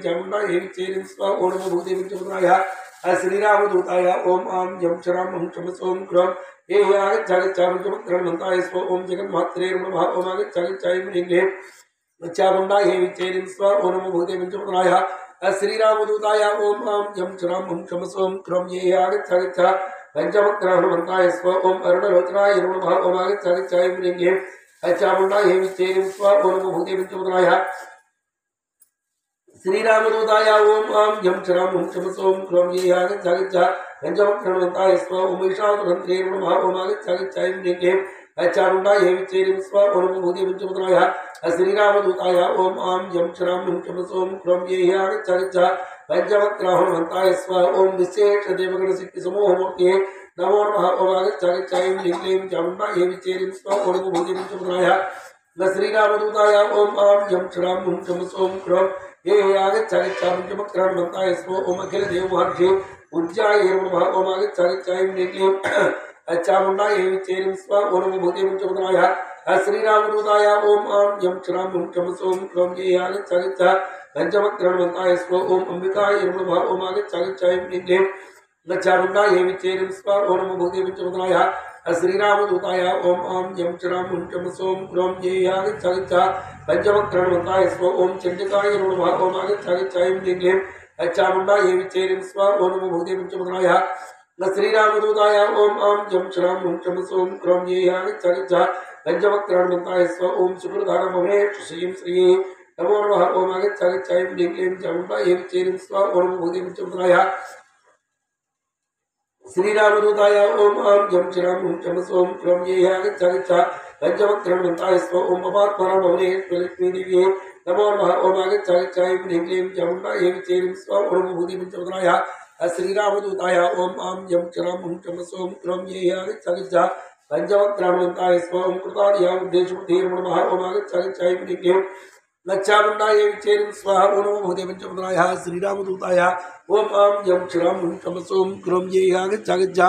चामुंडा हे विचैरिं स्व ओम नमो भगवते पंचमुद्राय श्रीरामदूताय ओम आम जम चराम हुम चम सोम क्रोम ये आगच्छ आगच्छ पंचवक्त्राणवन्ताय स्व ओम जगन्मात्रे नमः ओम आगच्छ आगच्छ चामुंडा हे विचैरिं स्व ओम नमो भगवते पंचमुद्राय श्रीरामदूताय ओम आम जम चराम हुम चम सोम क्रोम ये आगच्छ आगच्छ पंचवक्त्राणवन्ताय स्व ओम अरुणलोचनाय नमः ओम आगच्छ आगच्छ चामुंडा हे विचैरिं स्व ओम नमो भगवते पंचमुद्राय श्रीरामदूताय ओम आम जम चराम हुम चम सोम क्रोम ये आगच्छ आगच्छ पंचवक्त्राणवन्ताय स्व ओम ईशातुरन्त्रे नमः ओम आगच्छ आगच्छ चामुंडा हे विचैरिं स्व ओम नमो भगवते पंचमुद्राय श्रीरामदूताय ओम आम जम चराम हुम चम सोम क्रोम ये आगच्छ आगच्छ पंचवक्त्राणवन्ताय स्व ओम विशेष देवगण शक्ति समूह मूर्ति नमो नमः ओम आगच्छ आगच्छ चामुंडा हे विचैरिं स्व ओम नमो भगवते पंचमुद्राय श्रीरामदूताय ओम आम जम चराम हुम चम सोम क्रोम ये आगच्छ आगच्छ पंचवक्त्राणवन्ताय स्व ओम अखिल देव महर्षि पूज्याय नमः ओम आगच्छ आगच्छ चामुंडा हे विचैरिं स्व ओम नमो भगवते पंचमुद्राय श्रीरामदूताय ओम आम जम चराम हुम चम सोम क्रोम ये आगच्छ आगच्छ पंचवक्त्राणवन्ताय स्व ओम अंबिकाय नमः ओम आगच्छ आगच्छ चामुंडा हे विचैरिं स्व ओम नमो भगवते पंचमुद्राय श्रीरामदूताय ओम आम जम चराम हुम चम सोम क्रोम ये आगच्छ आगच्छ पंचवक्त्राणवन्ताय स्व ओम चंडिकाय नमः ओम आगच्छ आगच्छ चामुंडा हे विचैरिं स्व ओम नमो भगवते पंचमुद्राय श्रीरामदूताय ओम आम जम चराम हुम चम सोम क्रोम ये आगच्छ आगच्छ पंचवक्त्राणवन्ताय स्व ओम सुकृधारमवेश श्रीं श्री नमो नमः ओम आगच्छ आगच्छ चामुंडा हे विचैरिं स्व ओम नमो भगवते पंचमुद्राय श्रीरामदूताय ओम आम जम चराम हुम चम सोम क्रोम ये आगच्छ आगच्छ पंचवक्त्राणवन्ताय स्व ओम अपात्मनाभवनेश लक्ष्मी देवी नमो नमः ओम आगच्छ आगच्छ चामुंडा हे विचैरिं स्व ओम नमो भगवते पंचमुद्राय श्रीरामदूताय ओम आम जम चराम हुम चम सोम क्रोम ये आगच्छ आगच्छ पंचवक्त्राणवन्ताय स्व ओम कृतार्या उद्देशबुद्धे नमः ओम आगच्छ आगच्छ चामुंडा हे विचैरिं स्वाहा ओम नमो भगवते पंचमुद्राय श्रीरामदूताय ओम आम जम चराम हुम चम सोम क्रोम ये आगच्छ आगच्छ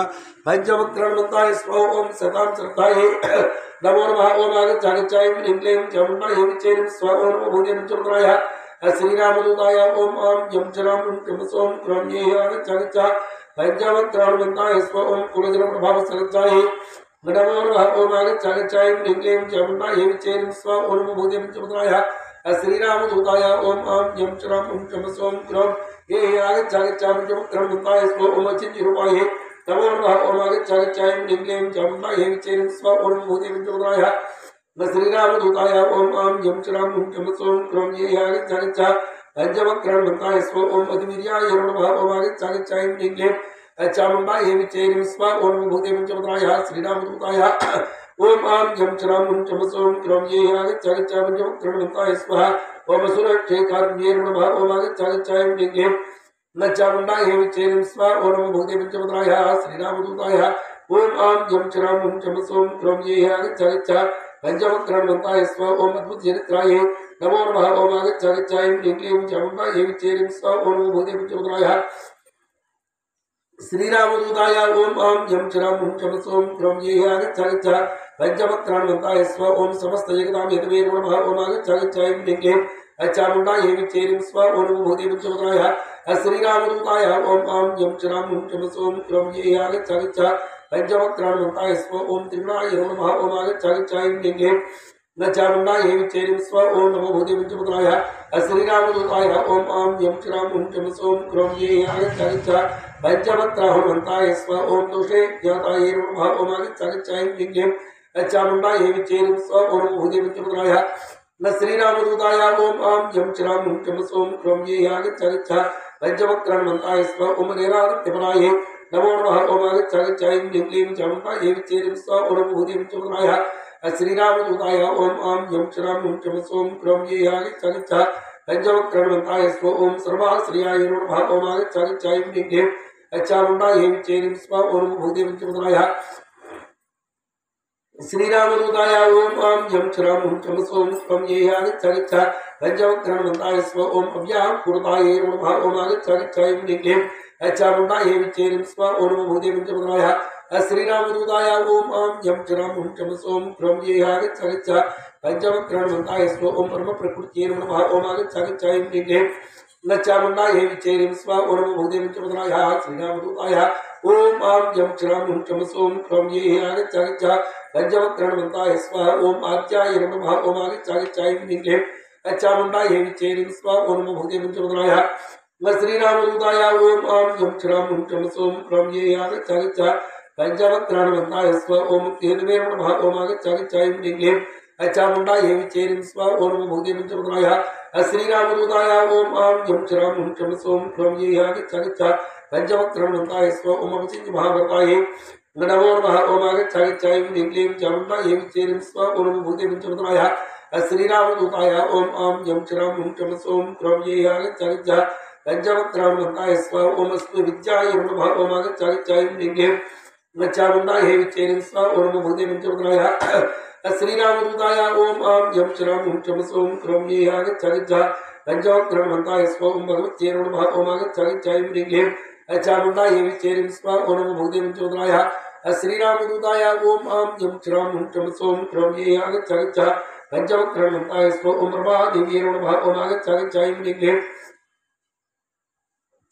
पंचवक्त्राणवन्ताय स्व ओम सतां श्रद्धाय नमो नमः ओम आगच्छ आगच्छ चामुंडा हे विचैरिं स्वाहा ओम नमो भगवते पंचमुद्राय श्रीरामदूताय ओम आम जम चराम हुम चम सोम क्रोम ये आगच्छ आगच्छ पंचवक्त्राणवन्ताय स्व ओम कुलजनप्रभावसहस्राय नमो नमः ओम आगच्छ आगच्छ चामुंडा हे विचैरिं स्व ओम नमो भगवते पंचमुद्राय श्रीरामदूताय ओम आम जम चराम हुम चम सोम क्रोम ये आगच्छ आगच्छ पंचवक्त्राणवन्ताय स्व ओम अचिन्त्यरूपाय नमो नमः ओम आगच्छ आगच्छ चामुंडा हे विचैरिं स्व ओम नमो भगवते पंचमुद्राय श्रीरामदूताय ओम आम जम चराम हुम चम सोम क्रोम ये आगच्छ आगच्छ पंचवक्त्राणवन्ताय स्व ओम अतिवीर्याय नमः ओम आगच्छ आगच्छ चामुंडा हे विचैरिं स्व ओम नमो भगवते पंचमुद्राय श्रीरामदूताय ओम आम जम चराम हुम चम सोम क्रोम ये आगच्छ आगच्छ पंचवक्त्राणवन्ताय स्वाहा ओम सुरक्षे कार्ये नमः ओम आगच्छ आगच्छ चामुंडा हे विचैरिं स्व ओम नमो भगवते पंचमुद्राय श्रीरामदूताय ओम आम जम चराम हुम चम सोम क्रोम ये आगच्छ आगच्छ पंचवक्रणवन्ताय स्व ओम अद्भुतचरित्राय नमो नमः ओम आगच्छागच्छाय क्लीं चामुण्डायै विच्चेरिं स्व ओम भूते पंचवक्राय श्रीरामदूताय ओम आं यं चरां चम सोम क्रम ये आगच्छागच्छा पंचवक्रणवन्ताय स्व ओम समस्त जगतां यतवे नमः ओम आगच्छागच्छाय क्लीं चामुण्डायै विच्चेरिं स्व ओम भूते पंचवक्राय श्रीरामदूताय ओम आं यं चरां चम सोम क्रम ये आगच्छागच्छा पंचवक्रणवन्ताय स्व ओम त्रिगुणाय नमः ओम आगच्छागच्छाय क्लीं चामुण्डायै विच्चेरिं स्व ओम नमो भूते पंचवक्राय श्रीरामदूताय ओम आं यं चरां चम सोम क्रम ये आगच्छागच्छा पंचवक्रणवन्ताय स्व ओम दोषे ज्ञाताय नमः ओम आगच्छागच्छाय क्लीं चामुण्डायै विच्चेरिं स्व ओम भूते पंचवक्राय श्रीरामदूताय ओम आं यं चरां चम सोम क्रम ये आगच्छागच्छा पंचवक्रणवन्ताय स्व ओम नेरादित्यपराय नमो नमः ओम आगच्छागच्छाय क्लीं चामुण्डायै विच्चेरिं स्व ओम भूते पंचवक्राय श्रीरामदूताय ओम आं यं चरां चम सोम क्रम ये आगच्छागच्छा पंचवक्रणवन्ताय स्व ओम सर्वाश्रियाय नमः ओम आगच्छागच्छाय क्लीं चामुण्डायै विच्चेरिं स्व ओम भूते पंचवक्राय श्रीरामदूताय ओम आं यं चरां चम सोम क्रम ये आगच्छागच्छा पंचवक्रणवन्ताय स्व ओम अव्याकृताय नमः ओम आगच्छागच्छाय क्लीं चामुण्डायै विच्चेरिं स्व ओम भूते पंचवक्राय श्रीरामदूताय ओम आं यं चरां चम सोम क्रम ये आगच्छागच्छा पंचवक्रणवन्ताय स्व ओम परमप्रकृत्यै नमः ओम आगच्छागच्छाय क्लीं चामुण्डायै विच्चेरिं स्व ओम भूते पंचवक्राय श्रीरामदूताय ओम आं यं चरां चम सोम क्रम ये आगच्छागच्छा पंचवक्रणवन्ताय स्व ओम आद्याय नमः ओम आगच्छागच्छाय क्लीं चामुण्डायै विच्चेरिं स्व ओम भूते पंचवक्राय श्रीरामदूताय ओम आं यं चरां चम सोम क्रम ये आगच्छागच्छा पंचवक्रणवन्ताय स्व ओम तेनवे नमः ओम आगच्छागच्छाय क्लीं चामुण्डायै विच्चेरिं स्व ओम भूते पंचवक्राय श्रीरामदूताय ओम आं यं चरां चम सोम क्रम ये आगच्छागच्छा पंचवक्रणवन्ताय स्व ओम अवचिन्त्य महाव्रताय नमो नमः ओम आगच्छागच्छाय क्लीं चामुण्डायै विच्चेरिं स्व ओम भूते पंचवक्राय श्रीरामदूताय ओम आं यं चरां चम सोम क्रम ये आगच्छागच्छा पंचवक्रणवन्ताय स्व ओम अस्मद्विद्याय नमः ओम आगच्छागच्छाय क्लीं चामुण्डायै विच्चेरिं स्व ओम भूते पंचवक्राय श्रीरामदूताय ओम आं यं चरां चम सोम क्रम ये आगच्छागच्छा पंचवक्रणवन्ताय स्व ओम भगवत्यै नमः ओम आगच्छागच्छाय क्लीं चामुण्डायै विच्चेरिं स्व ओम भूते पंचवक्राय श्रीरामदूताय ओम आं यं चरां चम सोम क्रम ये आगच्छागच्छा पंचवक्रणवन्ताय स्व ओम प्रभादेव्यै नमः ओम आगच्छागच्छाय क्लीं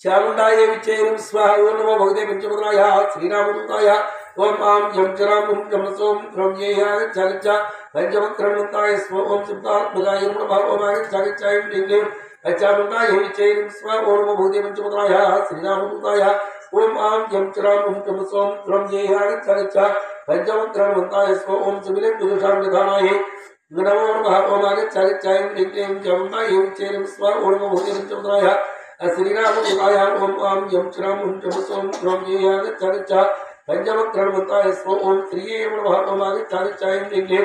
चामुण्डायै विच्चेरिं स्व ओम नमो भगवते पंचवक्राय श्रीरामदूताय ओम आं यं चरां चम सोम क्रम ये आगच्छागच्छा पंचवक्रणवन्ताय स्व ओम सिद्धात्मकाय नमः ओम आगच्छागच्छाय क्लीं चामुण्डायै विच्चेरिं स्व ओम नमो भगवते पंचवक्राय श्रीरामदूताय ओम आं यं चरां चम सोम क्रम ये आगच्छागच्छा पंचवक्रणवन्ताय स्व ओम सबिलेन्दुदुषान्निधानाय नमो नमः ओम आगच्छागच्छाय क्लीं चामुण्डायै विच्चेरिं स्व ओम नमो भगवते पंचवक्राय श्रीरामदूताय ओम आं यं चरां चम सोम क्रम ये आगच्छागच्छा पंचवक्रणवन्ताय स्व ओम श्रिये नमः ओम आगच्छागच्छाय क्लीं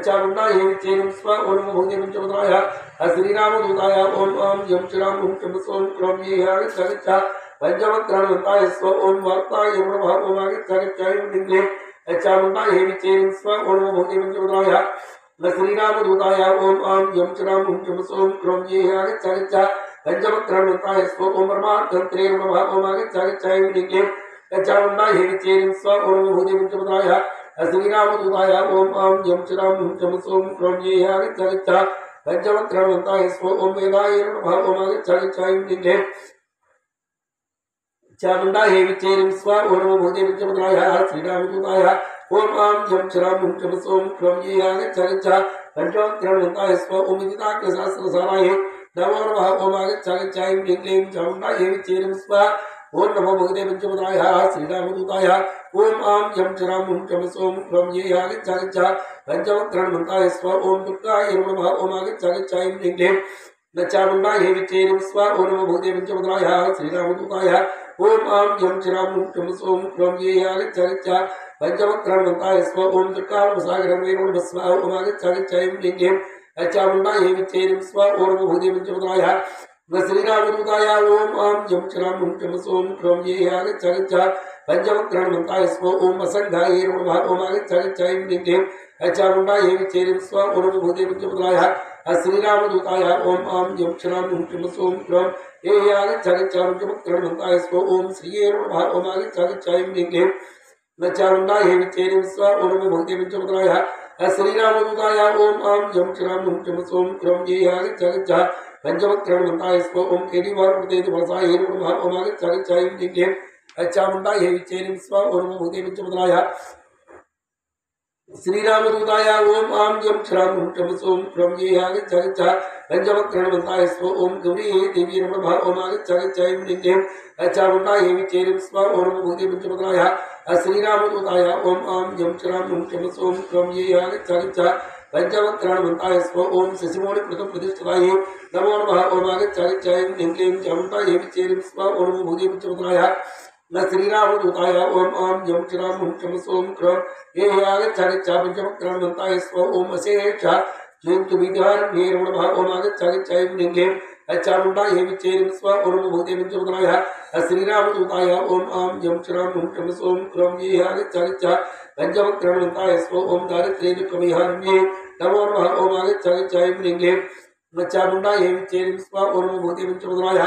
चामुण्डायै विच्चेरिं स्व ओम नमो भगवते पंचवक्राय श्रीरामदूताय ओम आं यं चरां चम सोम क्रम ये आगच्छागच्छा पंचवक्रणवन्ताय स्व ओम वार्ताय नमः ओम आगच्छागच्छाय क्लीं चामुण्डायै विच्चेरिं स्व ओम नमो भगवते पंचवक्राय श्रीरामदूताय ओम आं यं चरां चम सोम क्रम ये आगच्छागच्छा पंचवक्रणवन्ताय स्व ओम परमार्थन्त्रे नमः ओम आगच्छागच्छाय क्लीं चामुण्डायै विच्चेरिं स्व ओम नमो भगवते पंचवक्राय श्रीरामदूताय ओम आं यं चरां चम सोम क्रम ये आगच्छागच्छा पंचवक्रणवन्ताय स्व ओम वेदाय नमः ओम आगच्छागच्छाय क्लीं चामुण्डायै विच्चेरिं स्व ओम नमो भगवते पंचवक्राय श्रीरामदूताय ओम आं यं चरां चम सोम क्रम ये आगच्छागच्छा पंचवक्रणवन्ताय स्व ओम विदिताग्रशास्त्रसाराय नमो नमः ओम आगच्छागच्छाय क्लीं चामुण्डायै विच्चेरिं स्व ओम नमो भगवते पंचवक्राय श्रीरामदूताय ओम आं यं चरां चम सोम क्रम ये आगच्छागच्छा पंचवक्रणवन्ताय स्व ओम दुर्गाय नमः ओम आगच्छागच्छाय क्लीं चामुण्डायै विच्चेरिं स्व ओम नमो भगवते पंचवक्राय श्रीरामदूताय ओम आं यं चरां चम सोम क्रम ये आगच्छागच्छा पंचवक्रणवन्ताय स्व ओम दुर्गावसागरं नमः स्व ओम आगच्छागच्छाय क्लीं चामुण्डायै विच्चेरिं स्व ओम नमो भगवते पंचवक्राय श्रीरामदूताय ओम आम जम क्षराम हुं क्षम सोम क्रम ये आगच्छ पंचवक्रणमन्ताय स्व ओम असंघाय नमः ओम आगच्छ नित्ये चामुण्डाय विचेरिं स्व ओम भूते पंचमुद्राय श्रीरामदूताय ओम आम जम क्षराम हुं क्षम सोम क्रम ये आगच्छ पंचवक्रणमन्ताय स्व ओम श्रीये नमः ओम आगच्छ नित्ये चामुण्डाय विचेरिं स्व ओम भूते पंचमुद्राय श्रीरामदूताय ओम आम जम क्षराम हुं क्षम सोम क्रम ये आगच्छ पंचवक्रणमन्ताय स्व ओम केडिवार प्रतेति वसाय नमः ओम आगच्छ नित्ये चामुण्डाय विचेरिं स्व ओम भूते पंचमुद्राय श्रीरामदूताय ओम आम जम क्षराम हुं क्षम सोम क्रम ये आगच्छ पंचवक्रणमन्ताय स्व ओम गौरी देवी नमः ओम आगच्छ नित्ये चामुण्डाय विचेरिं स्व ओम भूते पंचमुद्राय श्रीरामदूताय ओम आम जम क्षराम हुं क्षम सोम क्रम ये आगच्छ पंचवक्रणमन्ताय स्व ओम शशिमौळि प्रतिष्ठिताय नमो नमः ओम आगच्छ नित्ये चामुण्डाय विचेरिं स्व ओम भूते पंचमुद्राय श्रीरामदूताय ओम आम जम क्षराम हुं क्षम सोम क्रम ये आगच्छ पंचवक्रणमन्ताय स्व ओम अशेष जयन्तु विद्यारण्ये नमः ओम आगच्छ नित्ये चामुण्डाय विचेरिं स्व ओम भूते पंचमुद्राय श्रीरामदूताय ओम आम जम क्षराम हुं क्षम सोम क्रम ये आगच्छ पंचवक्रणमन्ताय स्व ओम दारिद्र्येन्दुकविहारण्ये नमो नमः ओम आगच्छ नित्ये चामुण्डाय विचेरिं स्व ओम भूते पंचमुद्राय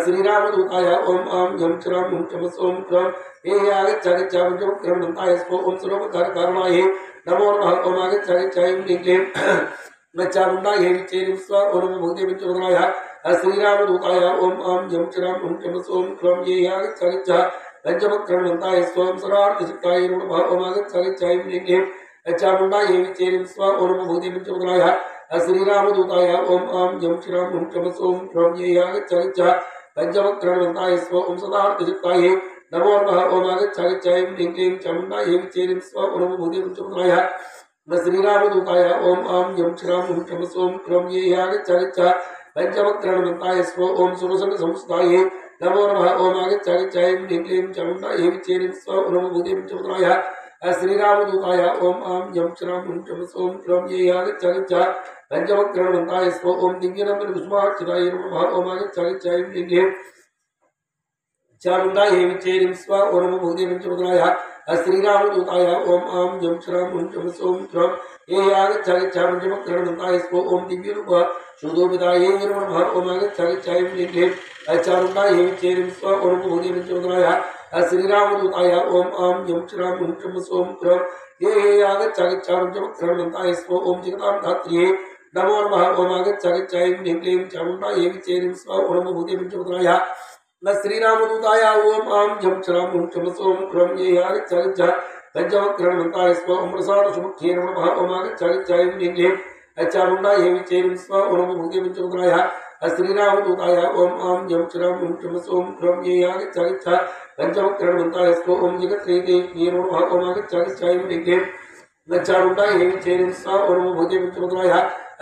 श्रीरामदूताय ओम आम जम क्षराम हुं क्षम सोम क्रम ये आगच्छ पंचवक्रणमन्ताय स्व ओम सर्वकारकारणाय नमो नमः ओम आगच्छ नित्ये चामुण्डाय विचेरिं स्व ओम भूते पंचमुद्राय श्रीरामदूताय ओम आम जम क्षराम हुं क्षम सोम क्रम ये आगच्छ पंचवक्रणमन्ताय स्व ओम सर्वार्थसिद्धाय नमः ओम आगच्छ नित्ये चामुण्डाय विचेरिं स्व ओम भूते पंचमुद्राय श्रीरामदूताय ओम आम जम क्षराम हुं क्षम सोम क्रम ये आगच्छ पंचवक्रणमन्ताय स्व ओम सदार्थसिद्धाय नमो नमः ओम आगच्छ नित्ये चामुण्डाय विचेरिं स्व ओम भूते पंचमुद्राय श्रीरामदूताय ओम आम जम क्षराम हुं क्षम सोम क्रम ये आगच्छ पंचवक्रणमन्ताय स्व ओम सुरसंगसंस्थाय नमो नमः ओम आगच्छ नित्ये चामुण्डाय विचेरिं स्व ओम भूते पंचमुद्राय श्रीरामदूताय ओम आम जम क्षराम हुं क्षम सोम क्रम ये आगच्छ पंचवक्रणमन्ताय स्व ओम दिव्यनन्दन कुसुमार्चिताय नमः ओम आगच्छ नित्ये चामुण्डाय विचेरिं स्व ओम भूते पंचमुद्राय श्रीरामदूताय ओम आम जम क्षराम हुं क्षम सोम क्रम ये आगच्छ पंचवक्रणमन्ताय स्व ओम दिव्यरूप शोधोपिताय नमः ओम आगच्छ नित्ये चामुण्डाय विचेरिं स्व ओम भूते पंचमुद्राय श्रीरामदूताय ओम आम जम क्षराम हुं क्षम सोम क्रम ये आगच्छ पंचवक्रणमन्ताय स्व ओम जगतां धात्र्ये नमो नमः ओम आगच्छ नित्ये चामुण्डाय विचेरिं स्व ओम भूते पंचमुद्राय श्रीरामदूताय ओम आम जम क्षराम हुं क्षम सोम क्रम ये आगच्छ पंचवक्रणमन्ताय स्व ओम प्रसादसुमुख्ये नमः ओम आगच्छ नित्ये चामुण्डाय विचेरिं स्व ओम भूते पंचमुद्राय श्रीरामदूताय ओम आम जम क्षराम हुं क्षम सोम क्रम ये आगच्छ पंचवक्रणमन्ताय स्व ओम जगत्त्रयीते नमः ओम आगच्छ नित्ये चामुण्डाय विचेरिं स्व ओम भूते पंचमुद्राय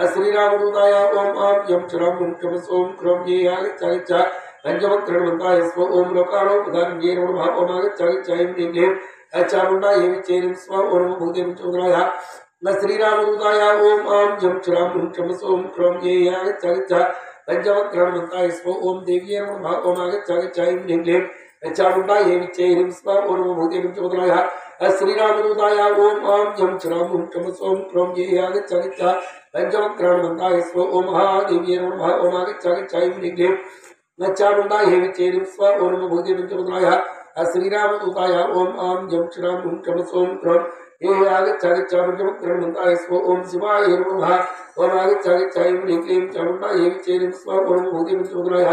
श्रीरामदूताय ओम आम जम क्षराम हुं क्षम सोम क्रम ये आगच्छ पंचवक्रणमन्ताय स्व ओम लोकालोकधारण्ये नमः ओम आगच्छ नित्ये चामुण्डाय विचेरिं स्व ओम भूते पंचमुद्राय श्रीरामदूताय ओम आम जम क्षराम हुं क्षम सोम क्रम ये आगच्छ पंचवक्रणमन्ताय स्व ओम देव्ये नमः ओम आगच्छ नित्ये चामुण्डाय विचेरिं स्व ओम भूते पंचमुद्राय श्रीरामदूताय ओम आम जम क्षराम हुं क्षम सोम क्रम ये आगच्छ पंचवक्रणमन्ताय स्व ओम महादेव्ये नमः ओम आगच्छ नित्ये चामुण्डाय विचेरिं स्व ओम भूते पंचमुद्राय श्रीरामदूताय ओम आम जम क्षराम हुं क्षम सोम क्रम ये आगच्छ पंचवक्रणमन्ताय स्व ओम शिवाय नमः ओम आगच्छ नित्ये चामुण्डाय विचेरिं स्व ओम भूते पंचमुद्राय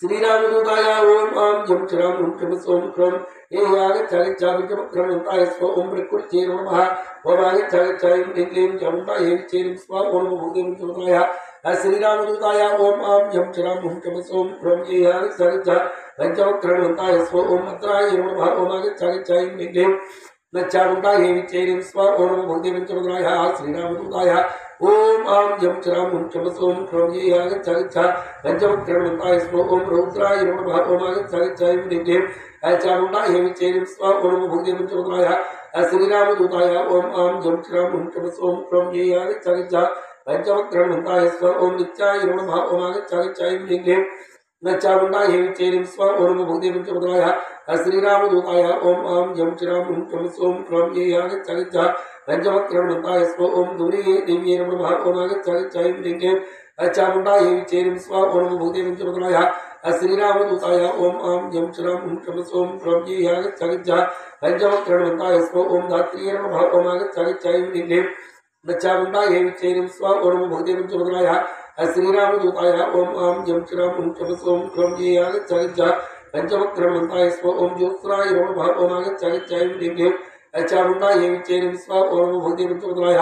श्रीरामदूताय ओम आम जम क्षराम हुं क्षम सोम क्रम ये आगच्छ पंचवक्रणमन्ताय स्व ओम प्रकृत्यै नमः ओम आगच्छ नित्ये चामुण्डाय विचेरिं स्व ओम भूते पंचमुद्राय श्रीरामदूताय ओम आम जम क्षराम हुं क्षम सोम क्रम ये आगच्छ पंचवक्रणमन्ताय स्व ओम अत्राय नमः ओम आगच्छ नित्ये चामुण्डाय विचेरिं स्व ओम भूते पंचमुद्राय श्रीरामदूताय ओम आम जम क्षराम हुं क्षम सोम क्रम ये आगच्छ पंचवक्रणमन्ताय स्व ओम रौद्राय नमः ओम आगच्छ नित्ये चामुण्डाय विचेरिं स्व ओम भूते पंचमुद्राय श्रीरामदूताय ओम आम जम क्षराम हुं क्षम सोम क्रम ये आगच्छ पंचवक्रणमन्ताय स्व ओम नित्याय नमः ओम आगच्छागच्छाय लिंगे नचामुण्डाय विचेरिं स्व ओम भगवते पंचवक्राय श्रीरामदूताय ओम आं यं चिरां हुं सोम क्रम ये आगच्छागच्छा पंचवक्रणमन्ताय स्व ओम दूरे देवी नमः ओम आगच्छागच्छाय लिंगे नचामुण्डाय विचेरिं स्व ओम भगवते पंचवक्राय श्रीरामदूताय ओम आं यं चिरां हुं सोम क्रम ये आगच्छागच्छा पंचवक्रणमन्ताय स्व ओम धात्र्यै नमः ओम आगच्छागच्छाय लिंगे नचामुण्डाय विचेरिं स्व ओम भगवते पंचवक्राय श्रीरामदूताय ओम आं यं चिरां हुं सोम क्रम ये आगच्छागच्छा पंचवक्रणमन्ताय स्व ओम ज्योत्स्नाय नमः ओम आगच्छागच्छाय लिंगे नचामुण्डाय विचेरिं स्व ओम भगवते पंचवक्राय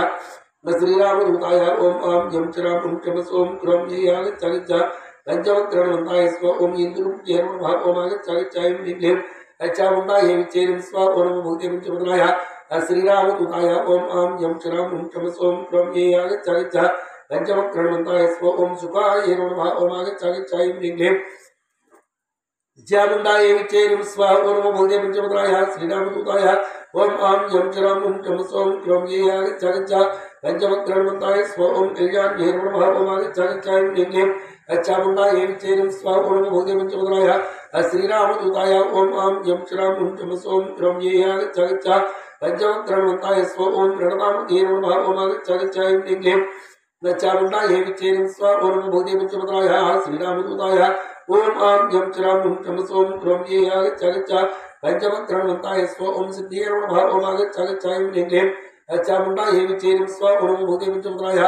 श्रीरामदूताय ओम आं यं चिरां हुं सोम क्रम ये आगच्छागच्छा पंचवक्रणमन्ताय स्व ओम इन्द्रुभ्ये नमः ओम आगच्छागच्छाय लिंगे नचामुण्डाय विचेरिं स्व ओम भगवते पंचवक्राय श्रीरामदूताय ओम आं यं चिरां हुं सोम क्रम ये आगच्छागच्छा पंचवक्रणमन्ताय स्व ओम सुखाय नमः ओम आगच्छागच्छाय लिंगे चामुण्डाय विचेरिं स्व ओम भगवते पंचवक्राय श्रीरामदूताय ओम आं यं चिरां हुं सोम क्रम ये आगच्छागच्छा पंचवक्रणमन्ताय स्व ओम कल्याण्ये नमः ओम आगच्छागच्छाय लिंगे चामुण्डाय विचेरिं स्व ओम भगवते पंचवक्राय श्रीरामदूताय ओम आं यं चिरां हुं सोम क्रम ये आगच्छागच्छा पंचवक्रणमन्ताय स्व ओम प्रणतामये नमः ओम आगच्छागच्छाय लिंगे चामुण्डाय विचेरिं स्व ओम भगवते पंचवक्राय श्रीरामदूताय ओम आं यं चिरां हुं सोम क्रम ये आगच्छागच्छा पंचवक्रणमन्ताय स्व ओम सिद्धिये नमः ओम आगच्छागच्छाय लिंगे चामुण्डाय विचेरिं स्व ओम भगवते पंचवक्राय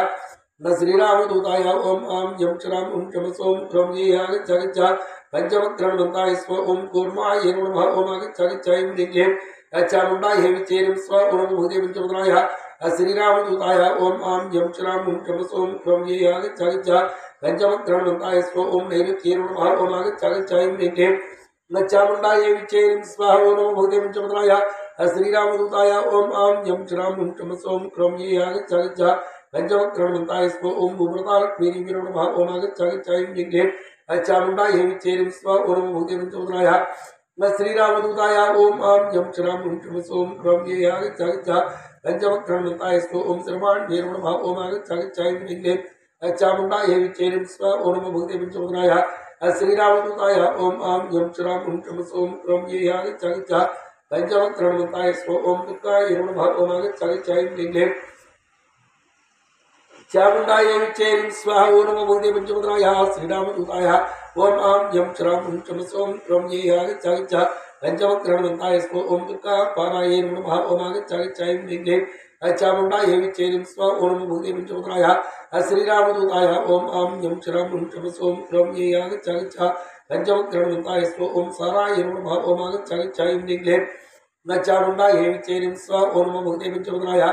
श्रीरामदूताय ओम आं यं चिरां हुं सोम क्रम ये आगच्छागच्छा पंचवक्रणमन्ताय स्व ओम कूर्माय नमः ओम आगच्छागच्छाय लिंगे चामुण्डाय विचेरिं स्व ओम भगवते पंचवक्राय श्रीरामदूताय ओम आं यं चिरां हुं सोम क्रम ये आगच्छागच्छा पंचवक्रणमन्ताय स्व ओम नैऋत्ये नमः ओम आगच्छागच्छाय लिंगे चामुण्डाय विचेरिं स्व ओम भगवते पंचवक्राय श्रीरामदूताय ओम आं यं चिरां हुं सोम क्रम ये आगच्छागच्छा पंचवक्रणमन्ताय स्व ओम भूमृतालक्ष्मी नमः ओम आगच्छागच्छाय लिंगे चामुण्डाय विचेरिं स्व ओम भगवते पंचवक्राय श्रीरामदूताय ओम आं यं चिरां हुं सोम क्रम ये आगच्छागच्छा पंचवक्रणमन्ताय स्व ओम सर्वाण्ये नमः ओम आगच्छागच्छाय लिंगे चामुण्डाय विचेरिं स्व ओम भगवते पंचवक्राय श्रीरामदूताय ओम आं यं चिरां हुं सोम क्रम ये आगच्छागच्छा पंचवक्रणमन्ताय स्व ओम दुर्गाय नमः ओम आगच्छागच्छाय लिंगे चामुण्डाय विचेरिं स्व ओम भगवते पंचवक्राय श्रीरामदूताय ओम आं यं चिरां हुं सोम क्रम ये आगच्छागच्छा पंचवक्रणमन्ताय स्व ओम दुर्गा पाराय नमः ओम आगच्छागच्छाय लिंगे चामुण्डाय विचेरिं स्व ओम भगवते पंचवक्राय श्रीरामदूताय ओम आं यं चिरां हुं सोम क्रम ये आगच्छागच्छा पंचवक्रणमन्ताय स्व ओम साराय नमः ओम आगच्छागच्छाय लिंगे चामुण्डाय विचेरिं स्व ओम भगवते पंचवक्राय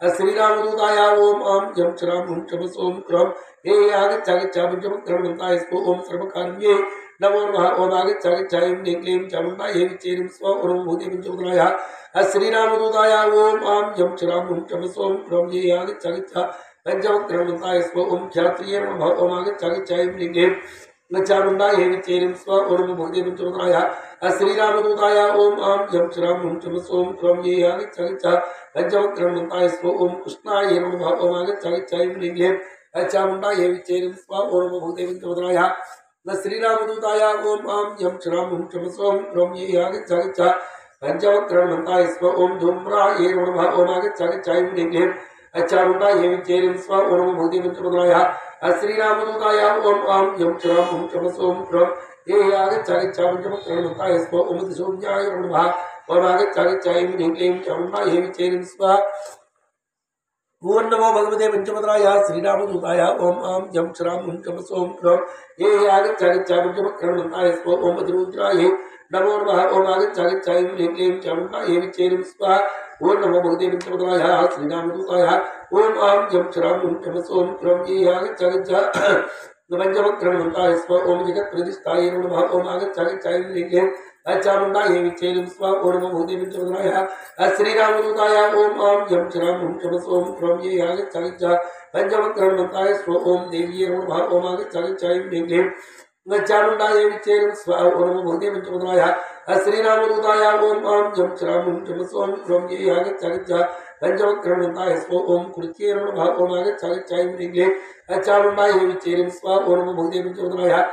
श्रीरामदूताय ओम आं यं चिरां हुं सोम क्रम ये आगच्छागच्छा पंचवक्रणमन्ताय स्व ओम सर्वकार्ये नमो नमः ओम आगच्छागच्छाय लिंगे चामुण्डाय विचेरिं स्व ओम भगवते पंचवक्राय श्रीरामदूताय ओम आं यं चिरां हुं सोम क्रम ये आगच्छागच्छा पंचवक्रणमन्ताय स्व ओम ख्यात्रिये नमः ओम आगच्छागच्छाय लिंगे चामुण्डाय विचेरिं स्व ओम भगवते पंचवक्राय श्रीरामदूताय ओम आं यं चिरां हुं सोम क्रम ये आगच्छागच्छा पंचवक्रणमन्ताय स्व ओम कृष्णाय नमः ओम आगच्छागच्छाय लिंगे चामुण्डाय विचेरिं स्व ओम भगवते पंचवक्राय श्रीरामदूताय ओम आं यं चिरां हुं सोम क्रम ये आगच्छागच्छा पंचवक्रणमन्ताय स्व ओम धूम्राय नमः ओम आगच्छागच्छाय लिंगे चामुण्डाय विचेरिं स्व ओम भगवते पंचवक्राय श्रीरामदूताय ओम आं यं चिरां हुं सोम क्रम ये आगच्छागच्छा पंचवक्रणमन्ताय स्व ओम दिशोज्ञाय नमः ओम आगच्छागच्छाय लिंगे चामुण्डाय विचेरिं स्व ओम नमो भगवते पंचवक्त्राय श्रीरामदूताय ओम आं यं चिरां हुं सोम क्रम ये आगच्छागच्छा पंचवक्रणमन्ताय स्व ओम रुद्राय नमो नमः ओम आगच्छागच्छाय लिंगे चामुण्डाय विचेरिं स्व ओम नमो भगवते पंचवक्त्राय श्रीरामदूताय ओम आं यं चिरां हुं सोम क्रम ये आगच्छागच्छा पंचवक्रणमन्ताय स्व ओम जगत्प्रतिष्ठाय नमः ओम आगच्छागच्छाय लिंगे चामुण्डाय विचेरिं स्व ओम नमो भगवते पंचवक्त्राय श्रीरामदूताय ओम आं यं चिरां हुं सोम क्रम ये आगच्छागच्छा पंचवक्रणमन्ताय स्व ओम देव्ये नमः ओम आगच्छागच्छाय लिंगे चामुण्डाय विचेरिं स्व ओम नमो भगवते पंचवक्त्राय श्रीरामदूताय ओम आं यं चिरां हुं सोम क्रम ये आगच्छागच्छा पंचवक्रणवन्ताय स्व ओम कृत्ये नमः ओम आगच्छागच्छाय ह्रीं चामुण्डाय विच्चेरिं स्व ओम नमो भगवते पंचवक्त्राय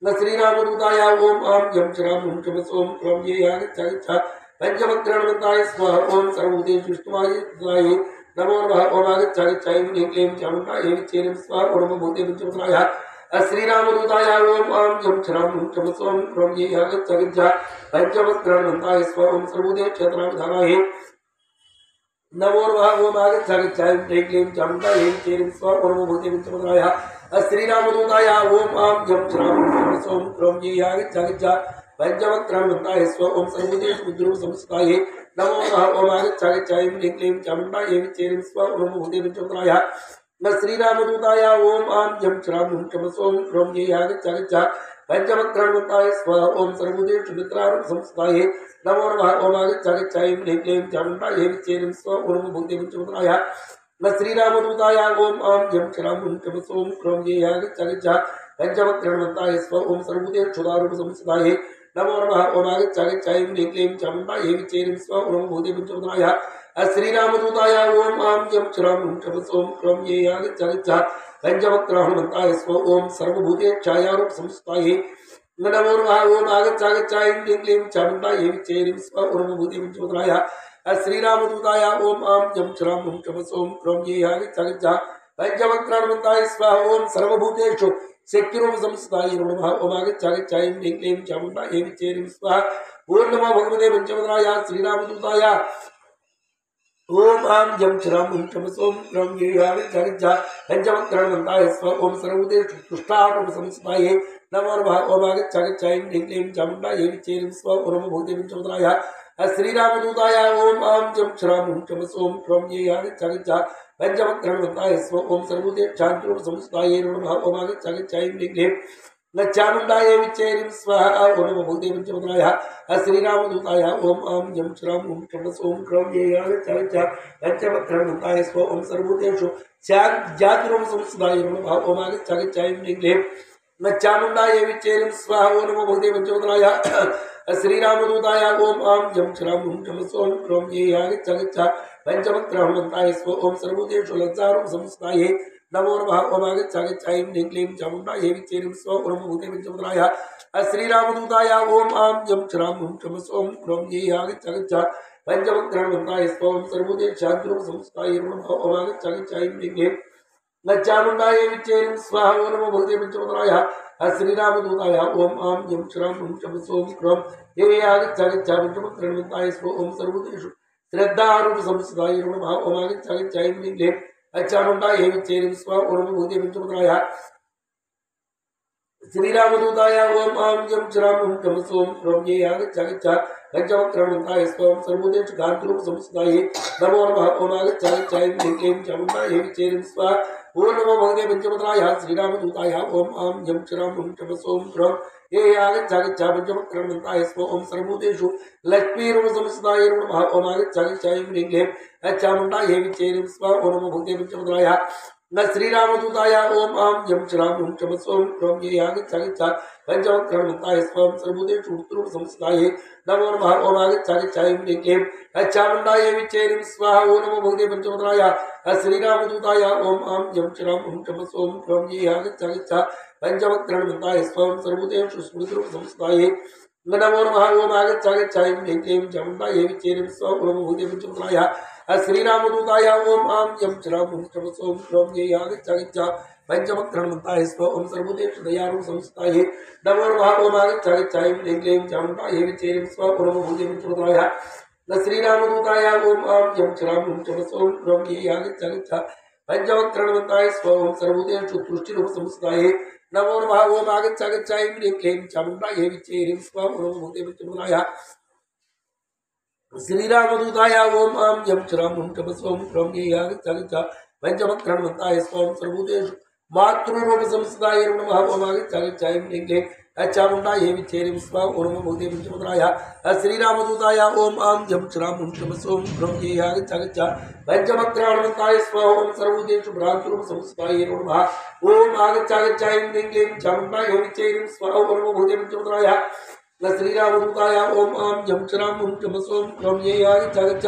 न श्रीरामदूताय ओम आं जं श्रां हुं चं सोम क्रों ये आगच्छागच्छा पंचवक्रणवन्ताय स्व ओम सर्वभूतेषु विष्णुवाय नमो नमः ओम आगच्छागच्छाय ह्रीं चामुण्डाय विच्चेरिं स्व ओम नमो भगवते पंचवक्त्राय श्रीरामदूताय ओम आं जं श्रां हुं चं सोम क्रों ये आगच्छागच्छा पंचवक्रणवन्ताय स्व ओम सर्वभूतेषु क्षेत्रावधानाय नमो नमः ओम आगच्छागच्छाय ह्रीं चामुण्डाय विच्चेरिं स्व ओम नमो भगवते पंचवक्त्राय श्रीरामदूताय ओम आं जं श्रां हुं चं क्रों ये आगच्छागच्छा पंचवक्रणवन्ताय स्व ओम सर्वभूतेषु बुद्धिरूप संस्थिताय नमो नमः ओम आगच्छागच्छाय ह्रीं चामुण्डाय विच्चेरिं स्व ओम नमो भगवते पंचवक्त्राय श्रीरामदूताय ओम आं जं श्रां हुं चं क्रों ये आगच्छागच्छा पंचवक्रणवन्ताय स्व ओम सर्वभूतेषु मित्रारूप संस्थिताय नमो नमः ओम आगच्छागच्छाय ह्रीं चामुण्डाय विच्चेरिं स्व ओम नमो भगवते पंचवक्त्राय श्रीरामदूताय ओम आं जं श्रां हुं चं क्रों ये आगच्छागच्छा पंचवक्रणवन्ताय स्व ओम सर्वभूतेषु क्षुधारूप संस्थिताय नमो नमः ओम आगच्छागच्छाय ह्रीं चामुण्डाय विच्चेरिं स्व ओम नमो भगवते पंचवक्त्राय श्रीरामदूताय ओम आं जं श्रां हुं चं क्रों ये आगच्छागच्छा पंचवक्रणवन्ताय स्व ओम सर्वभूतेषु छायारूप संस्थिताय नमो नमः ओम आगच्छागच्छाय ह्रीं चामुण्डाय विच्चेरिं स्व ओम नमो भगवते पंचवक्त्राय श्रीरामदूताय ओम आं जं श्रां हुं चं क्रों ये आगच्छागच्छा पंचवक्रणवन्ताय स्व ओम सर्वभूतेषु शक्तिरूप संस्थिताय नमो नमः ओम आगच्छागच्छाय ह्रीं चामुण्डाय विच्चेरिं स्व ओम नमो भगवते पंचवक्त्राय श्रीरामदूताय ओम आं जं श्रां हुं चं क्रों ये आगच्छागच्छा पंचवक्रणवन्ताय स्व ओम सर्वभूतेषु तुष्टारूप संस्थिताय नमो नमः ओम आगच्छागच्छाय ह्रीं चामुण्डाय विच्चेरिं स्व ओम नमो भगवते पंचवक्त्राय श्रीरामदूताय ओम आं जं श्रां हुं चं क्रों ये आगच्छागच्छा पंचवक्रणवन्ताय स्व ओम सर्वभूतेषु शान्तिरूप संस्थिताय नमो नमः ओम आगच्छागच्छाय ह्रीं चामुण्डाय विच्चेरिं स्व ओम नमो भगवते पंचवक्त्राय श्रीरामदूताय ओम आं जं श्रां हुं चं क्रों ये आगच्छागच्छा पंचवक्रणवन्ताय स्व ओम सर्वभूतेषु जातिरूप संस्थिताय नमो नमः ओम आगच्छागच्छाय ह्रीं चामुण्डाय विच्चेरिं स्व ओम नमो भगवते पंचवक्त्राय श्रीरामदूताय ओम आं जं श्रां हुं चं क्रों ये आगच्छागच्छा पंचवक्रणवन्ताय स्व ओम सर्वभूतेषु लज्जारूप संस्थिताय नमो नमः ओम आगच्छागच्छाय ह्रीं चामुण्डाय विच्चेरिं स्व ओम नमो भगवते पंचवक्त्राय श्रीरामदूताय ओम आं जं श्रां हुं चं क्रों ये आगच्छागच्छा पंचवक्रणवन्ताय स्व ओम सर्वभूतेषु शान्तिरूप संस्थिताय नमो नमः ओम आगच्छागच्छाय ह्रीं चामुण्डाय विच्चेरिं स्व ओम नमो भगवते पंचवक्त्राय श्रीरामदूताय ओम आं जं श्रां हुं चं क्रों ये आगच्छागच्छा पंचवक्रणवन्ताय स्व ओम सर्वभूतेषु श्रद्धारूप संस्थिताय नमो नमः ओम आगच्छागच्छाय ह्रीं चामुण्डाय विच्चेरिं स्व ओम नमो भगवते पंचवक्त्राय श्रीरामदूताय ओम आं जं श्रां हुं चं क्रों ये आगच्छागच्छा पंचवक्रणवन्ताय स्व ओम सर्वभूतेषु कान्तिरूप संस्थिताय नमो नमः ओम आगच्छागच्छाय ह्रीं चामुण्डाय विच्चेरिं स्व ओम नमो भगवते पंचवक्त्राय श्रीरामदूताय ओम आं जं श्रां हुं चं क्रों ये आगच्छागच्छा पंचवक्रणवन्ताय स्व ओम सर्वभूतेषु लक्ष्मीरूप संस्थिताय नमो नमः ओम आगच्छागच्छाय ह्रीं चामुण्डाय विच्चेरिं स्व ओम नमो भगवते पंचवक्त्राय श्रीरामदूताय ओम आं जं श्रां हुं चं क्रों ये आगच्छागच्छा पंचवक्रणवन्ताय स्व ओम सर्वभूतेषु उत्तरूप संस्थिताय नमो नमः ओम आगच्छागच्छाय ह्रीं चामुण्डाय विच्चेरिं स्व ओम नमो भगवते पंचवक्त्राय श्रीरामदूताय ओम आं जं श्रां हुं चं क्रों ये आगच्छागच्छा पंचवक्रणवन्ताय स्व ओम सर्वभूतेषु स्मृतिरूप संस्थिताय नमो नमः ओम आगच्छागच्छाय ह्रीं चामुण्डाय विच्चेरिं स्व ओम नमो भगवते पंचवक्त्राय श्रीरामदूताय ओम आं जं श्रां हुं चं क्रों ये आगच्छागच्छा पंचवक्रणवन्ताय स्व ओम सर्वभूतेषु दयारूप संस्थिताय नमो नमः ओम आगच्छागच्छाय ह्रीं चामुण्डाय विच्चेरिं स्व ओम नमो भगवते पंचवक्त्राय श्रीरामदूताय ओम आं जं श्रां हुं चं क्रों ये आगच्छागच्छा पंचवक्रणवन्ताय स्व ओम सर्वभूतेषु तुष्टिरूप संस्थिताय नमो नमः ओम आगच्छागच्छाय ह्रीं चामुण्डाय विच्चेरिं स्व ओम नमो भगवते पंचवक्त्राय श्रीरामदूताय ओम आं जं श्रां हुं चं क्रों ये आगच्छागच्छा पंचवक्रणवन्ताय स्व ओम सर्वभूतेषु मातृरूप संस्थिताय नमो नमः ओम आगच्छागच्छाय ह्रीं चामुण्डाय विच्चेरिं स्व ओम नमो भगवते पंचवक्त्राय श्रीरामदूताय ओम आं जं श्रां हुं चं क्रों ये आगच्छागच्छा पंचवक्रणवन्ताय स्व ओम सर्वभूतेषु भ्रातृरूप संस्थिताय नमो नमः ओम आगच्छागच्छाय ह्रीं चामुण्डाय विच्चेरिं स्व ओम नमो भगवते पंचवक्त्राय न श्रीरामदूताय ओम आम जम चराम ओम चम सोम क्रम ये आगच्छ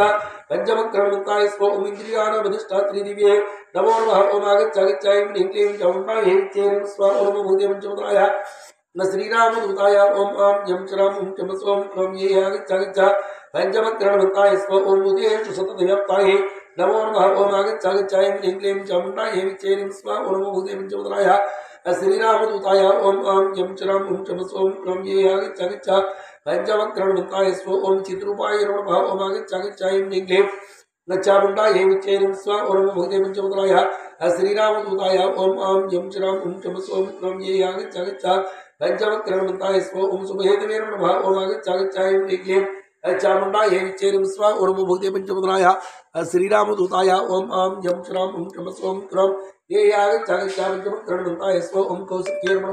पंचमक्रमताय स्व ओम इंद्रियाणामधिष्ठात्री दिव्ये नमो नमः ओम आगच्छ ऐं ह्रीं क्लीं चामुण्डायै चेरं स्व ओम भूते पंचमत्राय न श्रीरामदूताय ओम आम जम चराम ओम चम सोम क्रम ये आगच्छ पंचमक्रमताय स्व ओम भूतेषु सततव्याप्ताय नमो नमः ओम आगच्छ ऐं ह्रीं क्लीं चामुण्डायै चेरं स्व ओम भूते पंचमत्राय श्रीरामदूताय ओम आम जम चराम ओम चम सोम क्रम ये आगच्छ पंचमक्रमताय स्व ओम चिद्रूपाय नमः ओम आगच्छ ऐं ह्रीं क्लीं न चामुण्डायै चेरं स्व ओम भूते पंचमत्राय श्रीरामदूताय ओम आम जम चराम ओम चम सोम क्रम ये आगच्छ पंचमक्रमताय स्व ओम शुभहेतवे नमः ओम आगच्छ ऐं ह्रीं क्लीं चामुण्डायै चेरं स्व ओम भूते पंचमत्राय श्रीरामदूताय ओम आम जम चराम ओम चम सोम क्रम ये आगच्छ पंचमक्रमताय स्व ओम कौशिक्ये नमः